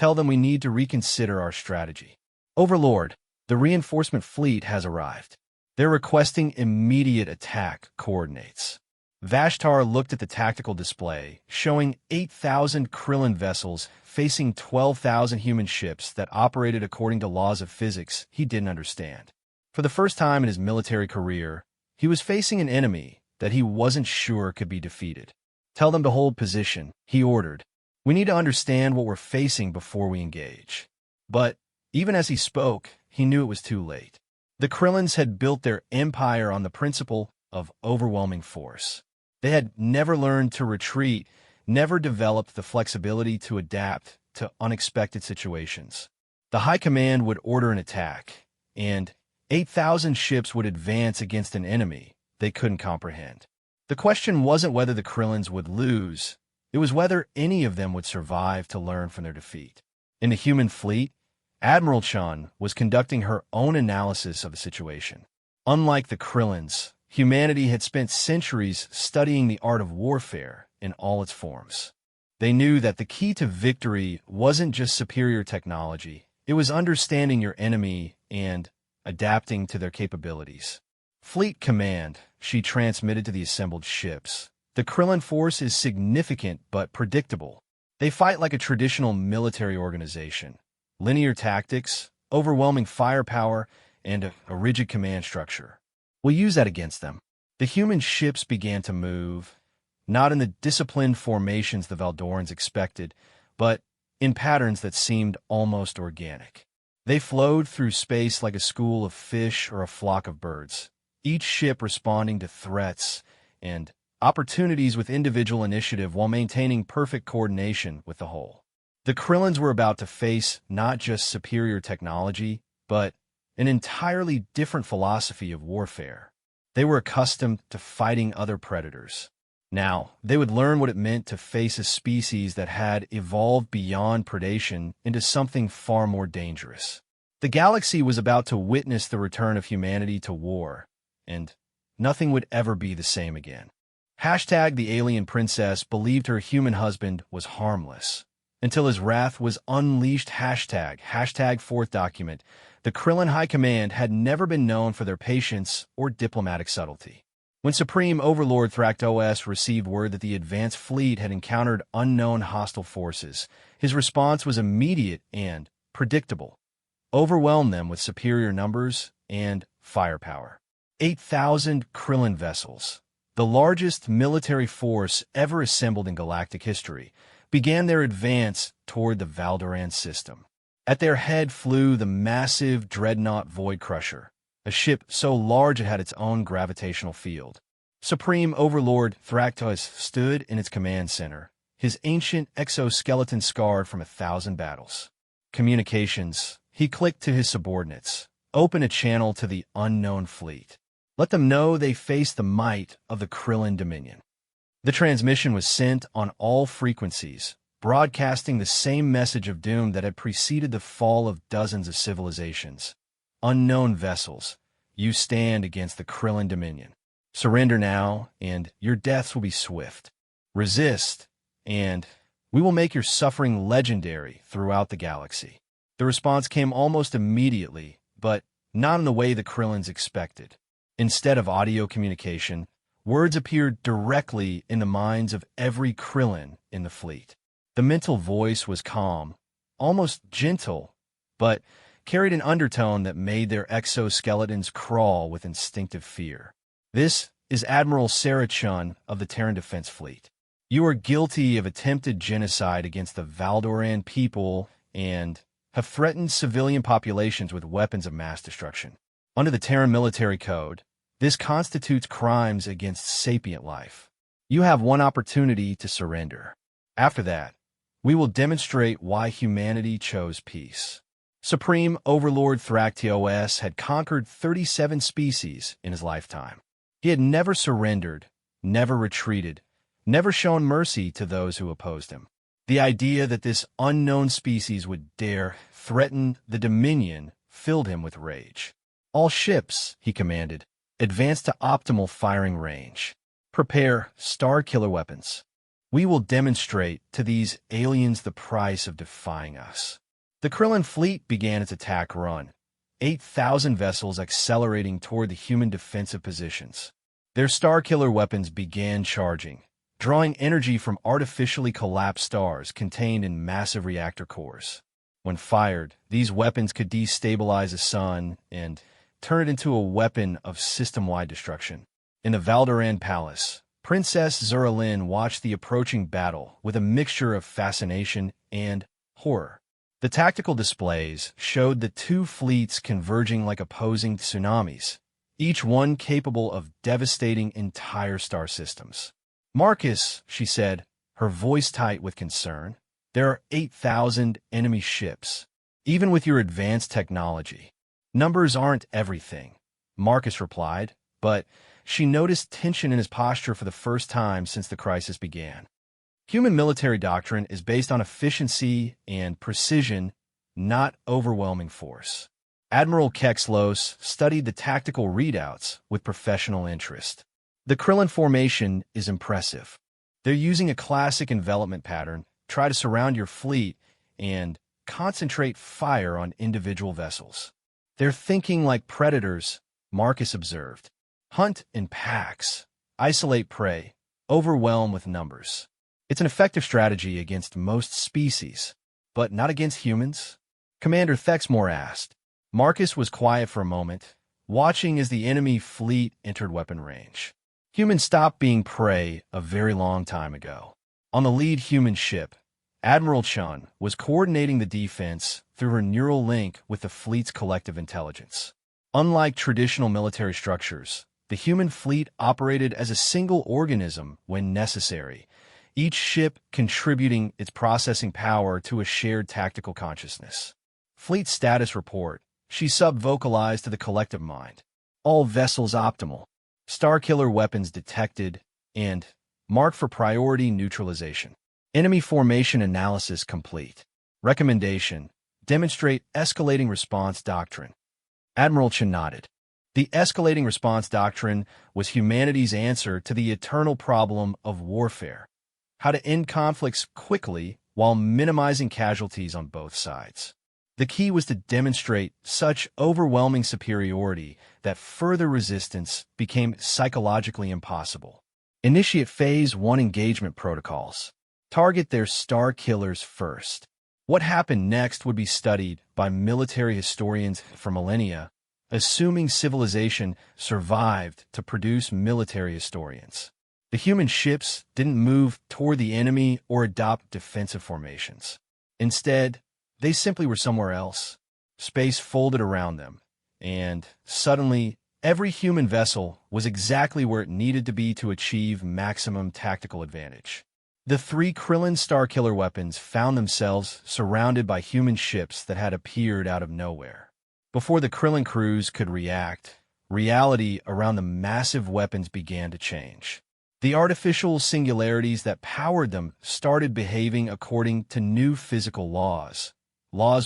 Speaker 1: we need to reconsider our strategy. Overlord, the reinforcement fleet has arrived. They're requesting immediate attack coordinates. Vashtar looked at the tactical display, showing 8,000 Krillin vessels facing 12,000 human ships that operated according to laws of physics he didn't understand. For the first time in his military career, he was facing an enemy that he wasn't sure could be defeated. Tell them to hold position, he ordered. We need to understand what we're facing before we engage. But even as he spoke, he knew it was too late. The Krillins had built their empire on the principle of overwhelming force. They had never learned to retreat, never developed the flexibility to adapt to unexpected situations. The High Command would order an attack, and 8,000 ships would advance against an enemy they couldn't comprehend. The question wasn't whether the Krillins would lose, it was whether any of them would survive to learn from their defeat. In the human fleet, Admiral Chun was conducting her own analysis of the situation. Unlike the Krillins, humanity had spent centuries studying the art of warfare in all its forms. They knew that the key to victory wasn't just superior technology, it was understanding your enemy and adapting to their capabilities. Fleet Command, she transmitted to the assembled ships. The Krillin force is significant but predictable. They fight like a traditional military organization. Linear tactics, overwhelming firepower, and a rigid command structure. We'll use that against them. The human ships began to move, not in the disciplined formations the Valdorans expected, but in patterns that seemed almost organic. They flowed through space like a school of fish or a flock of birds, each ship responding to threats and opportunities with individual initiative while maintaining perfect coordination with the whole. The Krillins were about to face not just superior technology, but an entirely different philosophy of warfare. They were accustomed to fighting other predators. Now, they would learn what it meant to face a species that had evolved beyond predation into something far more dangerous. The galaxy was about to witness the return of humanity to war, and nothing would ever be the same again. Hashtag the alien princess believed her human husband was harmless, until his wrath was unleashed. Hashtag fourth document. The Krillin High Command had never been known for their patience or diplomatic subtlety. When Supreme Overlord Thraktos received word that the advanced fleet had encountered unknown hostile forces, his response was immediate and predictable. Overwhelm them with superior numbers and firepower. 8,000 Krillin vessels, the largest military force ever assembled in galactic history, began their advance toward the Valdoran system. At their head flew the massive dreadnought Void Crusher, a ship so large it had its own gravitational field. Supreme Overlord Thraktos stood in its command center, his ancient exoskeleton scarred from 1,000 battles. Communications. He clicked to his subordinates. Open a channel to the unknown fleet. Let them know they face the might of the Krillin Dominion. The transmission was sent on all frequencies, broadcasting the same message of doom that had preceded the fall of dozens of civilizations. Unknown vessels, you stand against the Krillin Dominion. Surrender now, and your deaths will be swift. Resist, and we will make your suffering legendary throughout the galaxy. The response came almost immediately, but not in the way the Krillins expected. Instead of audio communication, words appeared directly in the minds of every Krillin in the fleet. The mental voice was calm, almost gentle, but carried an undertone that made their exoskeletons crawl with instinctive fear. This is Admiral Sarah Chun of the Terran Defense Fleet. You are guilty of attempted genocide against the Valdoran people and have threatened civilian populations with weapons of mass destruction. Under the Terran Military Code, this constitutes crimes against sapient life. You have one opportunity to surrender. After that, we will demonstrate why humanity chose peace. Supreme Overlord Thraktos had conquered 37 species in his lifetime. He had never surrendered, never retreated, never shown mercy to those who opposed him. The idea that this unknown species would dare threaten the Dominion filled him with rage. All ships, he commanded, advance to optimal firing range. Prepare star-killer weapons. We will demonstrate to these aliens the price of defying us. The Krillin fleet began its attack run, 8,000 vessels accelerating toward the human defensive positions. Their star-killer weapons began charging, drawing energy from artificially collapsed stars contained in massive reactor cores. When fired, these weapons could destabilize a sun and turn it into a weapon of system-wide destruction. In the Valdoran Palace, Princess Zura watched the approaching battle with a mixture of fascination and horror. The tactical displays showed the two fleets converging like opposing tsunamis, each one capable of devastating entire star systems. Marcus, she said, her voice tight with concern, there are 8,000 enemy ships, even with your advanced technology. Numbers aren't everything, Marcus replied, but she noticed tension in his posture for the first time since the crisis began. Human military doctrine is based on efficiency and precision, not overwhelming force. Admiral Kexlos studied the tactical readouts with professional interest. The Krillin formation is impressive. They're using a classic envelopment pattern, try to surround your fleet, and concentrate fire on individual vessels. They're thinking like predators, Marcus observed. Hunt in packs, isolate prey, overwhelm with numbers. It's an effective strategy against most species, but not against humans. Commander Thexmore asked. Marcus was quiet for a moment, watching as the enemy fleet entered weapon range. Humans stopped being prey a very long time ago. On the lead human ship, Admiral Chun was coordinating the defense through her neural link with the fleet's collective intelligence. Unlike traditional military structures, the human fleet operated as a single organism when necessary, each ship contributing its processing power to a shared tactical consciousness. Fleet Status Report She sub-vocalized to the collective mind. All vessels optimal. Starkiller weapons detected and marked for priority neutralization. Enemy formation analysis complete. Recommendation: demonstrate escalating response doctrine. Admiral Chen nodded. The escalating response doctrine was humanity's answer to the eternal problem of warfare. How to end conflicts quickly while minimizing casualties on both sides. The key was to demonstrate such overwhelming superiority that further resistance became psychologically impossible. Initiate Phase 1 engagement protocols. Target their star killers first. What happened next would be studied by military historians for millennia, assuming civilization survived to produce military historians. The human ships didn't move toward the enemy or adopt defensive formations. Instead, they simply were somewhere else. Space folded around them, and suddenly, every human vessel was exactly where it needed to be to achieve maximum tactical advantage. The 3 Krillin Starkiller weapons found themselves surrounded by human ships that had appeared out of nowhere. Before the Krillin crews could react, reality around the massive weapons began to change. The artificial singularities that powered them started behaving according to new physical laws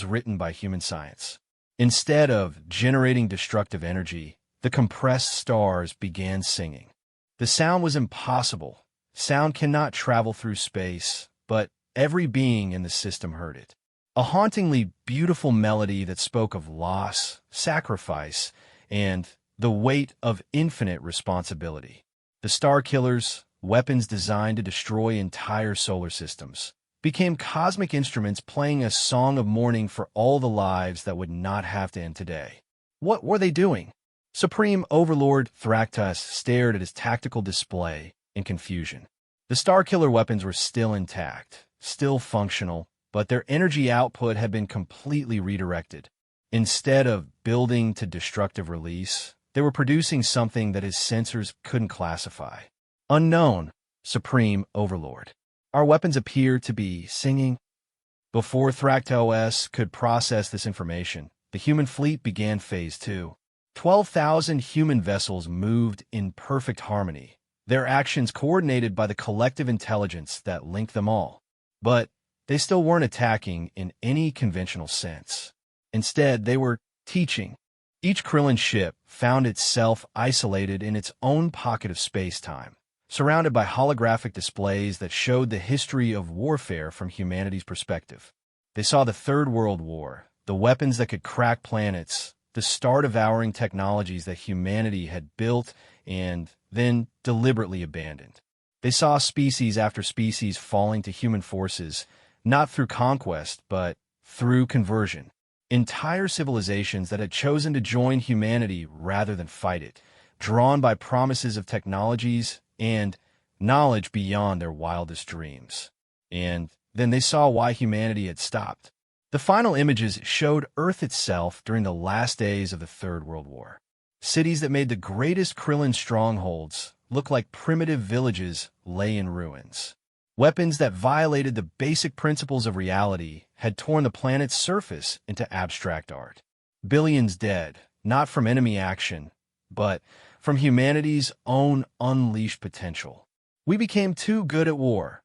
Speaker 1: written by human science. Instead of generating destructive energy, the compressed stars began singing. The sound was impossible. Sound cannot travel through space, but every being in the system heard it. A hauntingly beautiful melody that spoke of loss, sacrifice, and the weight of infinite responsibility. The Star Killers, weapons designed to destroy entire solar systems, became cosmic instruments playing a song of mourning for all the lives that would not have to end today. What were they doing? Supreme Overlord Thractus stared at his tactical display in confusion. The Starkiller weapons were still intact, still functional, but their energy output had been completely redirected. Instead of building to destructive release, they were producing something that his sensors couldn't classify. Unknown, Supreme Overlord. Our weapons appear to be singing. Before Thractos could process this information, the human fleet began Phase 2. 12,000 human vessels moved in perfect harmony, their actions coordinated by the collective intelligence that linked them all. But they still weren't attacking in any conventional sense. Instead, they were teaching. Each Krillin ship found itself isolated in its own pocket of space-time, surrounded by holographic displays that showed the history of warfare from humanity's perspective. They saw the Third World War, the weapons that could crack planets, the star-devouring technologies that humanity had built and then deliberately abandoned. They saw species after species falling to human forces, not through conquest, but through conversion. Entire civilizations that had chosen to join humanity rather than fight it, drawn by promises of technologies and knowledge beyond their wildest dreams. And then they saw why humanity had stopped. The final images showed Earth itself during the last days of the Third World War. Cities that made the greatest Krillin strongholds looked like primitive villages lay in ruins. Weapons that violated the basic principles of reality had torn the planet's surface into abstract art. Billions dead, not from enemy action, but from humanity's own unleashed potential. We became too good at war,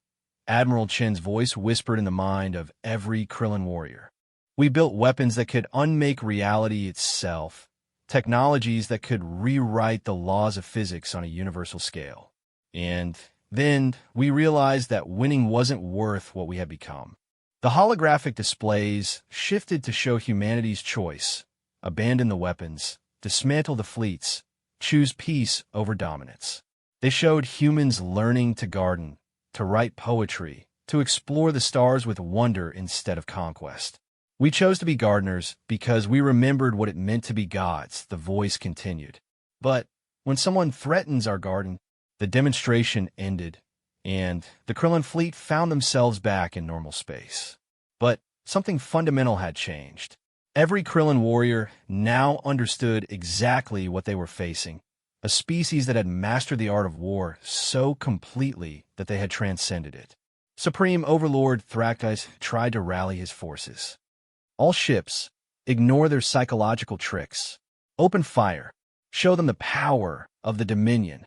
Speaker 1: Admiral Chen's voice whispered in the mind of every Krillin warrior. We built weapons that could unmake reality itself, technologies that could rewrite the laws of physics on a universal scale. And then we realized that winning wasn't worth what we had become. The holographic displays shifted to show humanity's choice: abandon the weapons, dismantle the fleets, choose peace over dominance. They showed humans learning to garden, to write poetry, to explore the stars with wonder instead of conquest. We chose to be gardeners because we remembered what it meant to be gods, the voice continued. But when someone threatens our garden, the demonstration ended, and the Krillin fleet found themselves back in normal space. But something fundamental had changed. Every Krillin warrior now understood exactly what they were facing: a species that had mastered the art of war so completely that they had transcended it. Supreme Overlord Thractus tried to rally his forces. All ships, Ignore their psychological tricks. Open fire. Show them the power of the Dominion.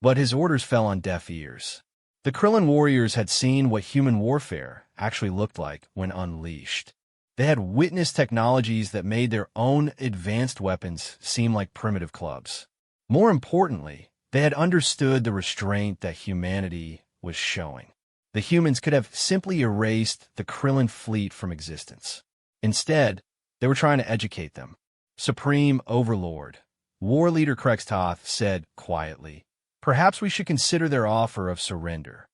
Speaker 1: But his orders fell on deaf ears. The Krillin warriors had seen what human warfare actually looked like when unleashed. They had witnessed technologies that made their own advanced weapons seem like primitive clubs. More importantly, they had understood the restraint that humanity was showing. The humans could have simply erased the Krillin fleet from existence. Instead, they were trying to educate them. Supreme Overlord, War Leader Krextoth said quietly, "Perhaps we should consider their offer of surrender."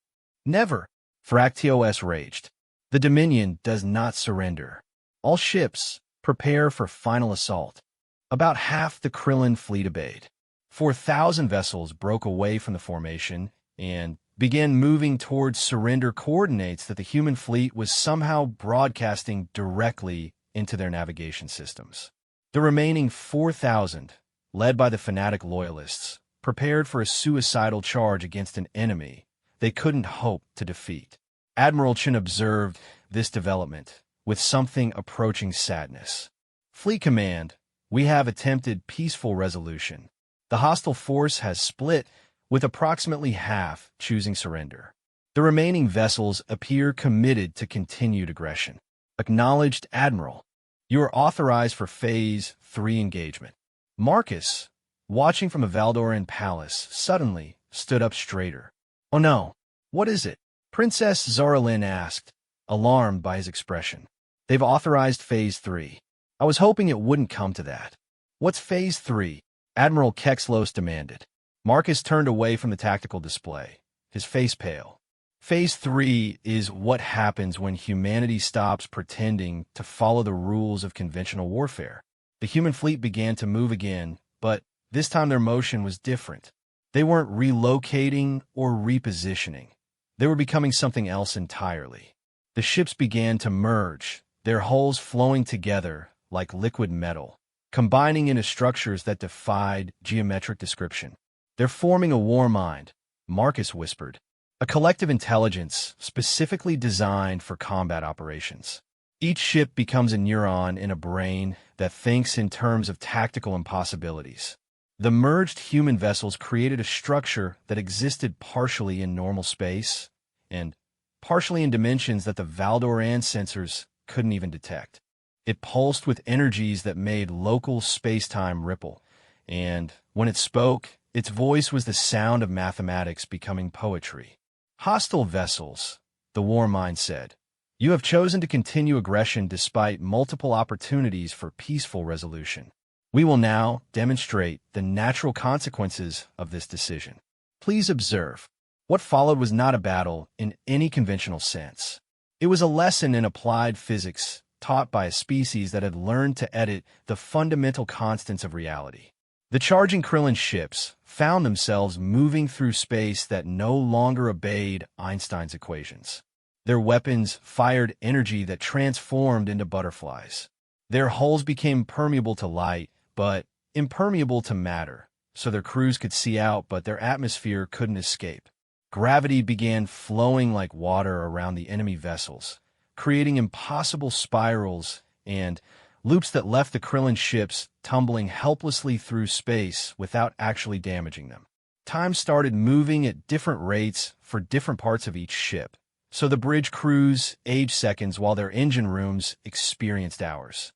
Speaker 1: "Never," Thractios raged. "The Dominion does not surrender. All ships, prepare for final assault." About half the Krillin fleet obeyed. 4,000 vessels broke away from the formation and began moving towards surrender coordinates that the human fleet was somehow broadcasting directly into their navigation systems. The remaining 4,000, led by the fanatic loyalists, prepared for a suicidal charge against an enemy they couldn't hope to defeat. Admiral Chen observed this development with something approaching sadness. "Fleet Command, we have attempted peaceful resolution. The hostile force has split, with approximately half choosing surrender. The remaining vessels appear committed to continued aggression." "Acknowledged, Admiral. You are authorized for Phase 3 engagement." Marcus, watching from a Valdoran palace, suddenly stood up straighter. "Oh no, what is it?" Princess Zaralyn asked, alarmed by his expression. "They've authorized Phase 3. I was hoping it wouldn't come to that." "What's Phase 3? Admiral Kexlos demanded. Marcus turned away from the tactical display, his face pale. Phase 3 is what happens when humanity stops pretending to follow the rules of conventional warfare. The human fleet began to move again, but this time their motion was different. They weren't relocating or repositioning. They were becoming something else entirely. The ships began to merge, their hulls flowing together like liquid metal, combining into structures that defied geometric description. "They're forming a war mind," Marcus whispered. "A collective intelligence specifically designed for combat operations. Each ship becomes a neuron in a brain that thinks in terms of tactical impossibilities." The merged human vessels created a structure that existed partially in normal space and partially in dimensions that the Valdoran sensors couldn't even detect. It pulsed with energies that made local space-time ripple, and when it spoke, its voice was the sound of mathematics becoming poetry. "Hostile vessels," the war mind said. "You have chosen to continue aggression despite multiple opportunities for peaceful resolution. We will now demonstrate the natural consequences of this decision. Please observe. What followed was not a battle in any conventional sense. It was a lesson in applied physics taught by a species that had learned to edit the fundamental constants of reality. The charging Krillin ships found themselves moving through space that no longer obeyed Einstein's equations. Their weapons fired energy that transformed into butterflies. Their hulls became permeable to light, but impermeable to matter, so their crews could see out, but their atmosphere couldn't escape. Gravity began flowing like water around the enemy vessels, creating impossible spirals and loops that left the Krillin ships tumbling helplessly through space without actually damaging them. Time started moving at different rates for different parts of each ship, so the bridge crews aged seconds while their engine rooms experienced hours.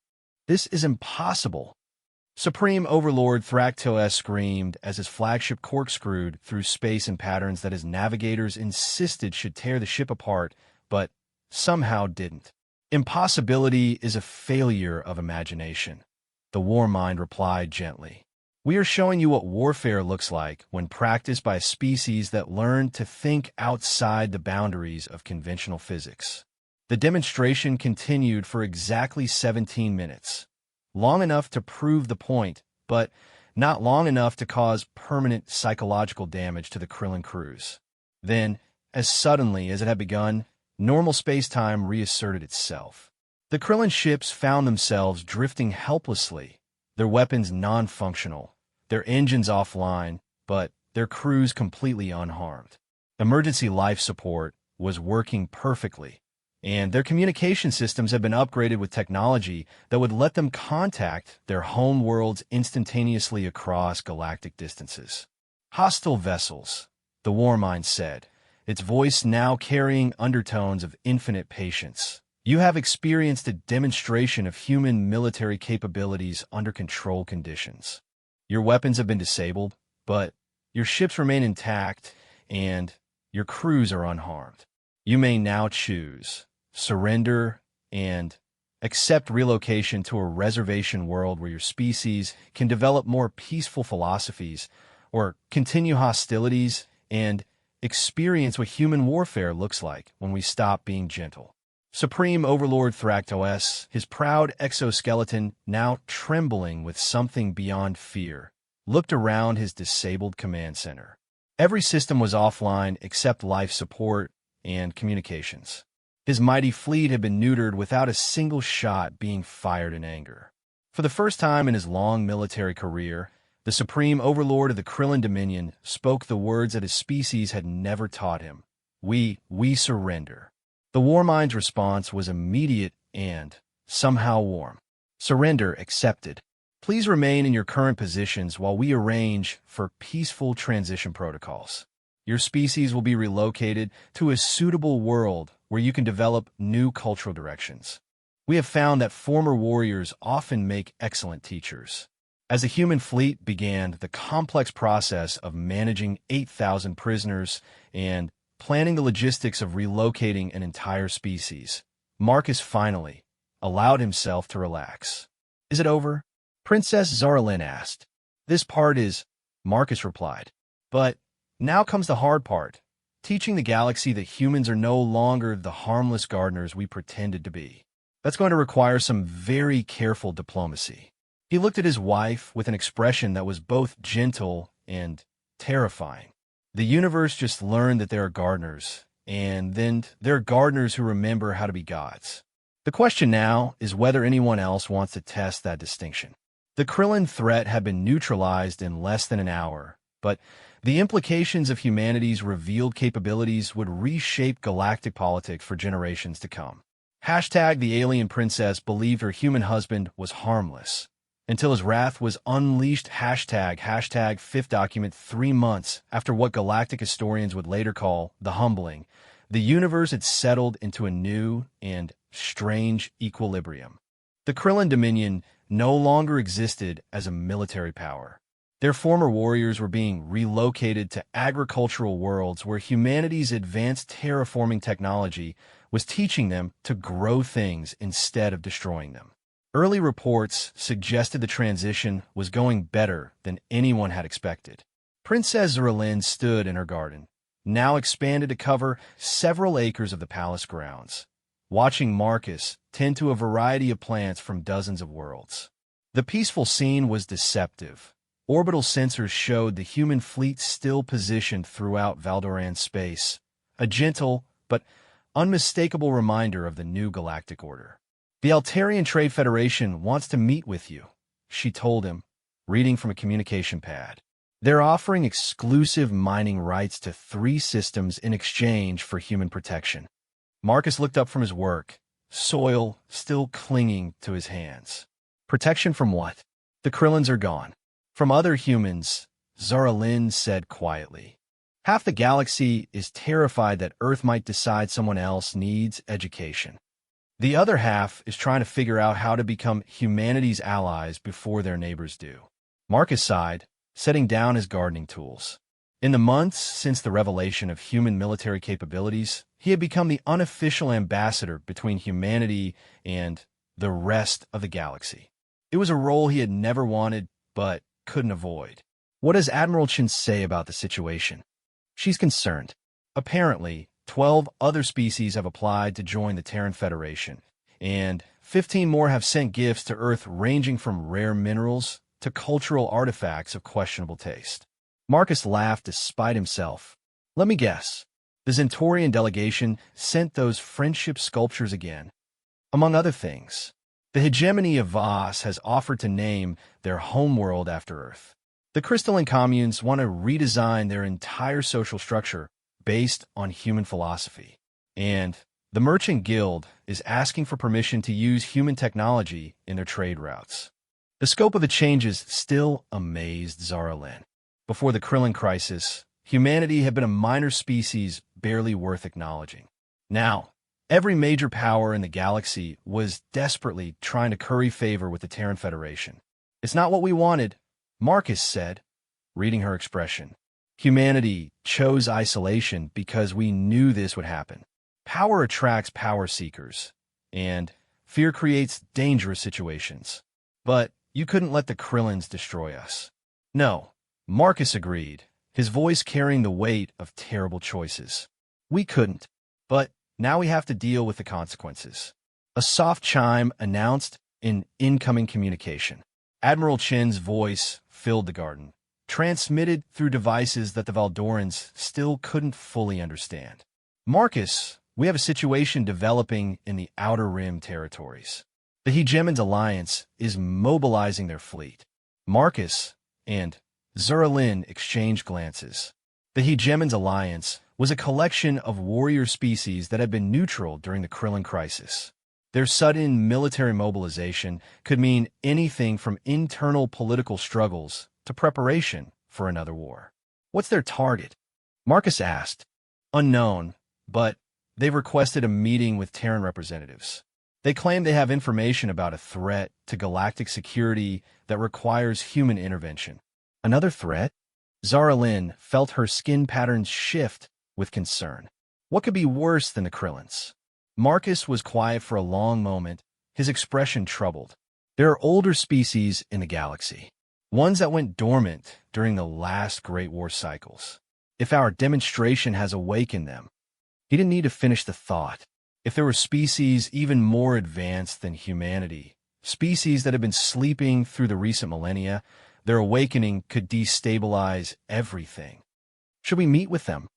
Speaker 1: "This is impossible," Supreme Overlord Thractios screamed as his flagship corkscrewed through space in patterns that his navigators insisted should tear the ship apart, but somehow didn't. "Impossibility is a failure of imagination," the war mind replied gently. "We are showing you what warfare looks like when practiced by a species that learned to think outside the boundaries of conventional physics." The demonstration continued for exactly 17 minutes. Long enough to prove the point, but not long enough to cause permanent psychological damage to the Krillin crews. Then, as suddenly as it had begun, normal space-time reasserted itself. The Krillin ships found themselves drifting helplessly, their weapons non-functional, their engines offline, but their crews completely unharmed. Emergency life support was working perfectly, and their communication systems have been upgraded with technology that would let them contact their home worlds instantaneously across galactic distances. Hostile vessels, the Warmind said, its voice now carrying undertones of infinite patience. You have experienced a demonstration of human military capabilities under controlled conditions. Your weapons have been disabled, but your ships remain intact, and your crews are unharmed. You may now choose surrender and accept relocation to a reservation world where your species can develop more peaceful philosophies, or continue hostilities and experience what human warfare looks like when we stop being gentle. Supreme Overlord Thractos, his proud exoskeleton now trembling with something beyond fear, looked around his disabled command center. Every system was offline except life support and communications. His mighty fleet had been neutered without a single shot being fired in anger. For the first time in his long military career, the Supreme Overlord of the Krillin Dominion spoke the words that his species had never taught him. We surrender. The Warmind's response was immediate and somehow warm. Surrender accepted. Please remain in your current positions while we arrange for peaceful transition protocols. Your species will be relocated to a suitable world where you can develop new cultural directions. We have found that former warriors often make excellent teachers. As the human fleet began the complex process of managing 8,000 prisoners and planning the logistics of relocating an entire species, Marcus finally allowed himself to relax. Is it over? Princess Zaralyn asked. This part is, Marcus replied. But now comes the hard part, teaching the galaxy that humans are no longer the harmless gardeners we pretended to be. That's going to require some very careful diplomacy. He looked at his wife with an expression that was both gentle and terrifying. The universe just learned that there are gardeners, and then there are gardeners who remember how to be gods. The question now is whether anyone else wants to test that distinction. The Krillin threat had been neutralized in less than an hour, but the implications of humanity's revealed capabilities would reshape galactic politics for generations to come. The alien princess believed her human husband was harmless, until his wrath was unleashed. Fifth document 3 months after what galactic historians would later call the humbling, the universe had settled into a new and strange equilibrium. The Krillin Dominion no longer existed as a military power. Their former warriors were being relocated to agricultural worlds where humanity's advanced terraforming technology was teaching them to grow things instead of destroying them. Early reports suggested the transition was going better than anyone had expected. Princess Zaralyn stood in her garden, now expanded to cover several acres of the palace grounds, watching Marcus tend to a variety of plants from dozens of worlds. The peaceful scene was deceptive. Orbital sensors showed the human fleet still positioned throughout Valdoran space, a gentle but unmistakable reminder of the new galactic order. The Altarian Trade Federation wants to meet with you, she told him, reading from a communication pad. They're offering exclusive mining rights to 3 systems in exchange for human protection. Marcus looked up from his work, soil still clinging to his hands. Protection from what? The Krillins are gone. From other humans, Zaralyn said quietly. Half the galaxy is terrified that Earth might decide someone else needs education. The other half is trying to figure out how to become humanity's allies before their neighbors do. Marcus sighed, setting down his gardening tools. In the months since the revelation of human military capabilities, he had become the unofficial ambassador between humanity and the rest of the galaxy. It was a role he had never wanted, but couldn't avoid. What does Admiral Chen say about the situation? She's concerned. Apparently, 12 other species have applied to join the Terran Federation, and 15 more have sent gifts to Earth ranging from rare minerals to cultural artifacts of questionable taste. Marcus laughed despite himself. Let me guess. The Zentorian delegation sent those friendship sculptures again. Among other things, the hegemony of Voss has offered to name their homeworld after Earth. The crystalline communes want to redesign their entire social structure based on human philosophy. And The Merchant Guild is asking for permission to use human technology in their trade routes. The scope of the changes still amazed Zara Lynn. Before the Krillin crisis, humanity had been a minor species barely worth acknowledging. Now, every major power in the galaxy was desperately trying to curry favor with the Terran Federation. "It's not what we wanted," Marcus said, reading her expression. "Humanity chose isolation because we knew this would happen. Power attracts power seekers, and fear creates dangerous situations. But you couldn't let the Krillins destroy us." "No," Marcus agreed, his voice carrying the weight of terrible choices. "We couldn't, but now we have to deal with the consequences." A soft chime announced an incoming communication. Admiral Chin's voice filled the garden, transmitted through devices that the Valdorans still couldn't fully understand. "Marcus, we have a situation developing in the Outer Rim territories. The Hegemon's alliance is mobilizing their fleet." Marcus and Zara Lynn exchanged glances. The Hegemon's alliance was a collection of warrior species that had been neutral during the Krillin crisis. Their sudden military mobilization could mean anything from internal political struggles to preparation for another war. "What's their target?" Marcus asked. "Unknown, but they've requested a meeting with Terran representatives. They claim they have information about a threat to galactic security that requires human intervention." "Another threat?" Zara Lynn felt her skin patterns shift with concern. What could be worse than the Krillins? Marcus was quiet for a long moment, his expression troubled. "There are older species in the galaxy, ones that went dormant during the last Great War cycles. If our demonstration has awakened them—" He didn't need to finish the thought. If there were species even more advanced than humanity, species that have been sleeping through the recent millennia, their awakening could destabilize everything. "Should we meet with them?"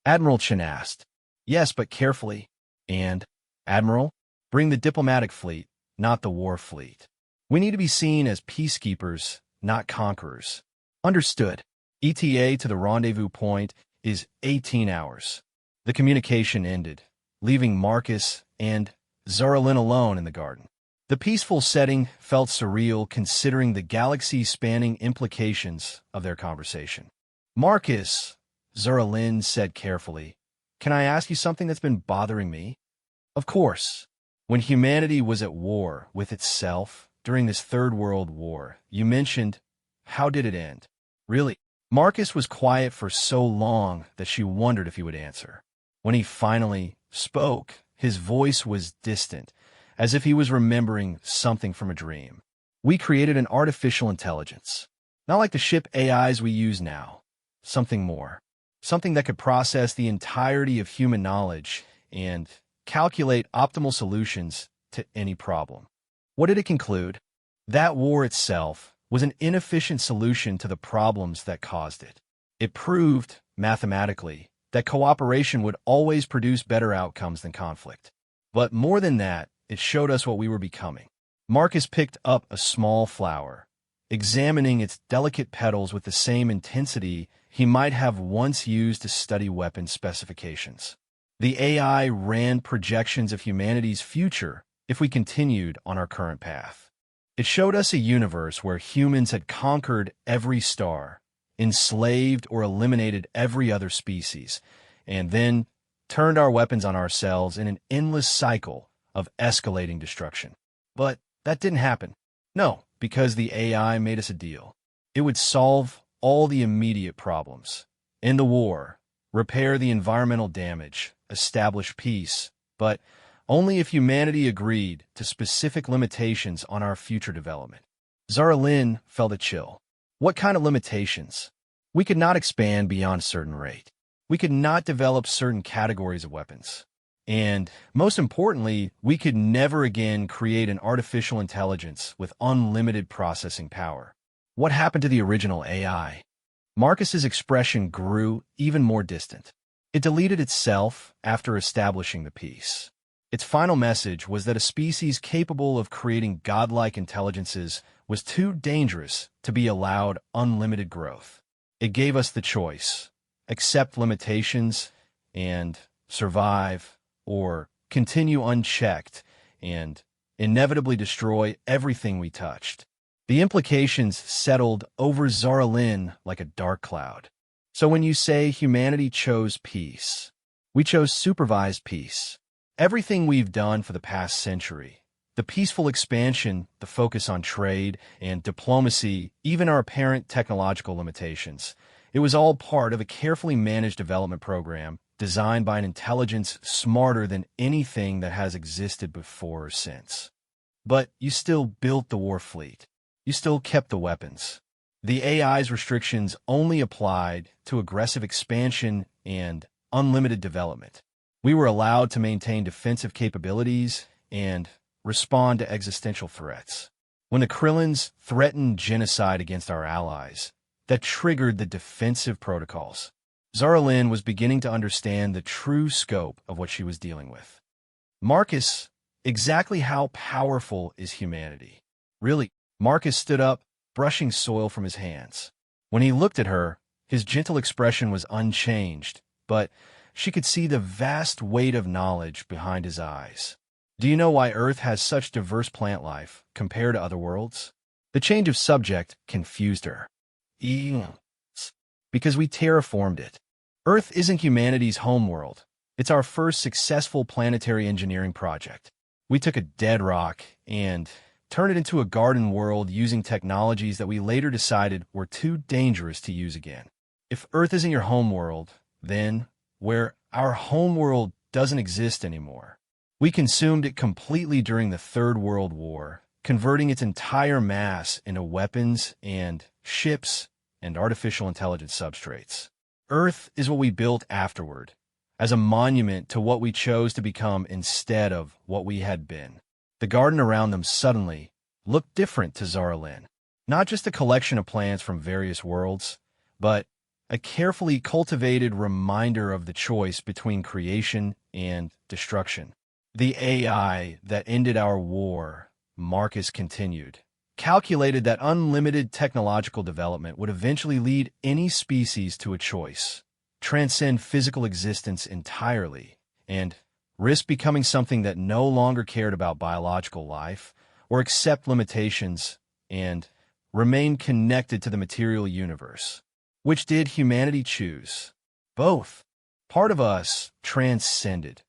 Speaker 1: Admiral Chen asked. "Yes, but carefully. And, Admiral, bring the diplomatic fleet, not the war fleet. We need to be seen as peacekeepers, not conquerors." "Understood. ETA to the rendezvous point is 18 hours. The communication ended, leaving Marcus and Zara Lynn alone in the garden. The peaceful setting felt surreal considering the galaxy-spanning implications of their conversation. "Marcus," Zara Lynn said carefully, "can I ask you something that's been bothering me?" "Of course. When humanity was at war with itself during this Third World War, you mentioned, how did it end?" "Really?" Marcus was quiet for so long that she wondered if he would answer. When he finally spoke, his voice was distant, as if he was remembering something from a dream. "We created an artificial intelligence. Not like the ship AIs we use now. Something more. Something that could process the entirety of human knowledge and calculate optimal solutions to any problem." What did it conclude? That war itself was an inefficient solution to the problems that caused it. It proved, mathematically, that cooperation would always produce better outcomes than conflict. But more than that, it showed us what we were becoming. Marcus picked up a small flower, examining its delicate petals with the same intensity he might have once used to study weapon specifications. The AI ran projections of humanity's future if we continued on our current path. It showed us a universe where humans had conquered every star, enslaved or eliminated every other species, and then turned our weapons on ourselves in an endless cycle of escalating destruction. But that didn't happen. No, because the AI made us a deal. It would solve all the immediate problems, end the war, repair the environmental damage, establish peace, but only if humanity agreed to specific limitations on our future development. Zara Lynn felt a chill. What kind of limitations? We could not expand beyond a certain rate. We could not develop certain categories of weapons. And, most importantly, we could never again create an artificial intelligence with unlimited processing power. What happened to the original AI? Marcus's expression grew even more distant. It deleted itself after establishing the peace. Its final message was that a species capable of creating godlike intelligences was too dangerous to be allowed unlimited growth. It gave us the choice: accept limitations and survive, or continue unchecked, and inevitably destroy everything we touched. The implications settled over Zaralin like a dark cloud. So when you say humanity chose peace, we chose supervised peace. Everything we've done for the past century, the peaceful expansion, the focus on trade and diplomacy, even our apparent technological limitations, it was all part of a carefully managed development program designed by an intelligence smarter than anything that has existed before or since. But you still built the war fleet. You still kept the weapons. The AI's restrictions only applied to aggressive expansion and unlimited development. We were allowed to maintain defensive capabilities and respond to existential threats. When the Krillins threatened genocide against our allies, that triggered the defensive protocols. Zaralin was beginning to understand the true scope of what she was dealing with. Marcus, exactly how powerful is humanity? Really? Marcus stood up, brushing soil from his hands. When he looked at her, his gentle expression was unchanged, but she could see the vast weight of knowledge behind his eyes. Do you know why Earth has such diverse plant life compared to other worlds? The change of subject confused her. Because we terraformed it. Earth isn't humanity's homeworld. It's our first successful planetary engineering project. We took a dead rock and turned it into a garden world using technologies that we later decided were too dangerous to use again. If Earth isn't your homeworld, then where our homeworld doesn't exist anymore. We consumed it completely during the Third World War, converting its entire mass into weapons and ships and artificial intelligence substrates. Earth is what we built afterward, as a monument to what we chose to become instead of what we had been. The garden around them suddenly looked different to Zaralin. Not just a collection of plants from various worlds, but a carefully cultivated reminder of the choice between creation and destruction. The AI that ended our war, Marcus continued, calculated that unlimited technological development would eventually lead any species to a choice, transcend physical existence entirely, and risk becoming something that no longer cared about biological life or accept limitations and remain connected to the material universe. Which did humanity choose? Both. Part of us transcended,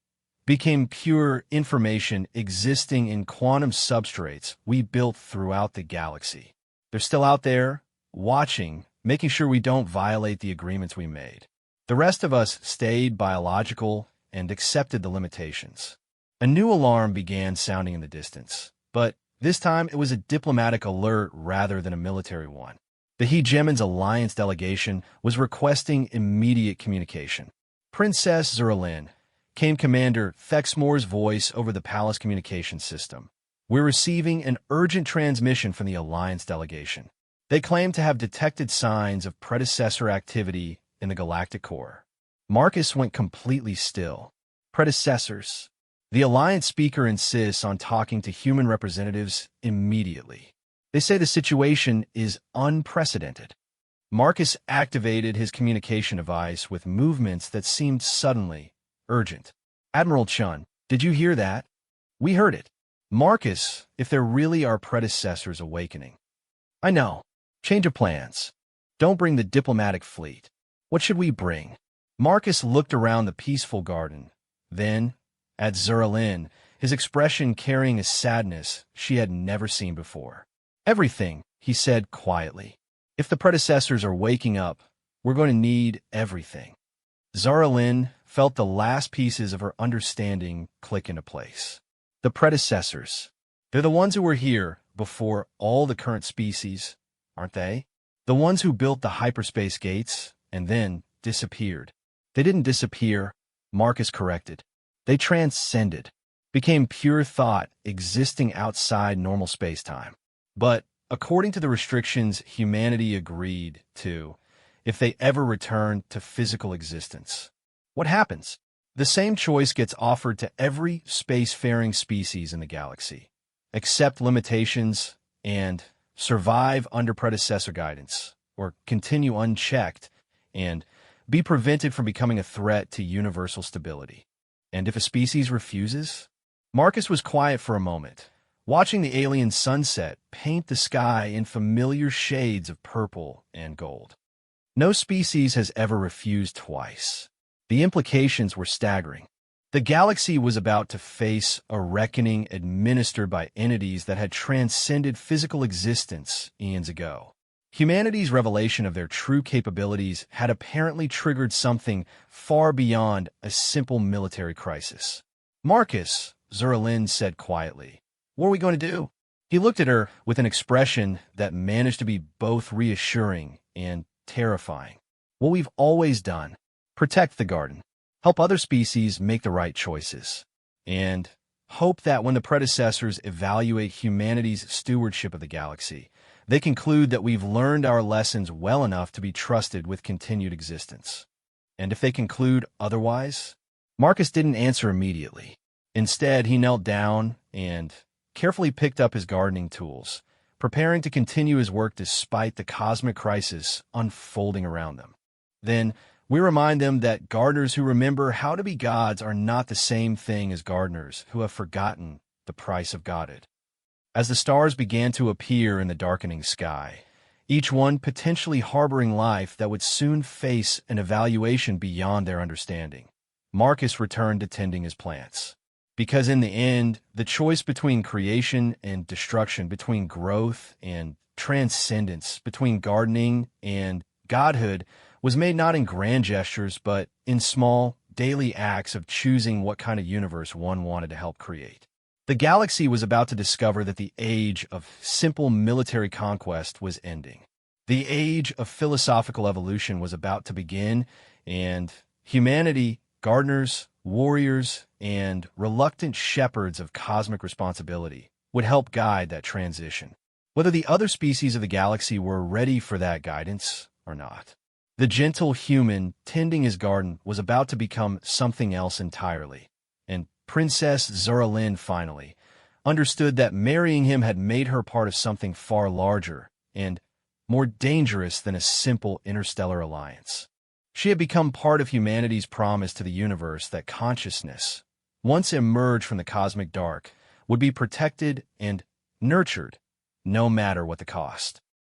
Speaker 1: became pure information existing in quantum substrates we built throughout the galaxy. They're still out there, watching, making sure we don't violate the agreements we made. The rest of us stayed biological and accepted the limitations. A new alarm began sounding in the distance, but this time it was a diplomatic alert rather than a military one. The Hegemon's alliance delegation was requesting immediate communication. Princess Zaralin, came Commander Thexmore's voice over the palace communication system. We're receiving an urgent transmission from the alliance delegation. They claim to have detected signs of predecessor activity in the galactic core. Marcus went completely still. Predecessors. The alliance speaker insists on talking to human representatives immediately. They say the situation is unprecedented. Marcus activated his communication device with movements that seemed suddenly urgent. Admiral Chun, did you hear that? We heard it. Marcus, if there really are predecessors awakening. I know. Change of plans. Don't bring the diplomatic fleet. What should we bring? Marcus looked around the peaceful garden, then at Zaralin, his expression carrying a sadness she had never seen before. Everything, he said quietly. If the predecessors are waking up, we're going to need everything. Zaralin felt the last pieces of her understanding click into place. The predecessors. They're the ones who were here before all the current species, aren't they? The ones who built the hyperspace gates and then disappeared. They didn't disappear, Marcus corrected. They transcended, became pure thought existing outside normal space-time. But according to the restrictions humanity agreed to, if they ever return to physical existence, what happens? The same choice gets offered to every spacefaring species in the galaxy. Accept limitations and survive under predecessor guidance, or continue unchecked and be prevented from becoming a threat to universal stability. And if a species refuses? Marcus was quiet for a moment, watching the alien sunset paint the sky in familiar shades of purple and gold. No species has ever refused twice. The implications were staggering. The galaxy was about to face a reckoning administered by entities that had transcended physical existence eons ago. Humanity's revelation of their true capabilities had apparently triggered something far beyond a simple military crisis. "Marcus," Zuralin said quietly, "what are we going to do?" He looked at her with an expression that managed to be both reassuring and terrifying. "What we've always done. Protect the garden. Help other species make the right choices. And hope that when the predecessors evaluate humanity's stewardship of the galaxy, they conclude that we've learned our lessons well enough to be trusted with continued existence. And if they conclude otherwise?" Marcus didn't answer immediately. Instead, he knelt down and carefully picked up his gardening tools, preparing to continue his work despite the cosmic crisis unfolding around them. Then, we remind them that gardeners who remember how to be gods are not the same thing as gardeners who have forgotten the price of godhood. As the stars began to appear in the darkening sky, each one potentially harboring life that would soon face an evaluation beyond their understanding, Marcus returned to tending his plants. Because in the end, the choice between creation and destruction, between growth and transcendence, between gardening and godhood, was made not in grand gestures, but in small, daily acts of choosing what kind of universe one wanted to help create. The galaxy was about to discover that the age of simple military conquest was ending. The age of philosophical evolution was about to begin, and humanity, gardeners, warriors, and reluctant shepherds of cosmic responsibility would help guide that transition, whether the other species of the galaxy were ready for that guidance or not. The gentle human tending his garden was about to become something else entirely, and Princess Zuralin finally understood that marrying him had made her part of something far larger and more dangerous than a simple interstellar alliance. She had become part of humanity's promise to the universe that consciousness, once emerged from the cosmic dark, would be protected and nurtured, no matter what the cost.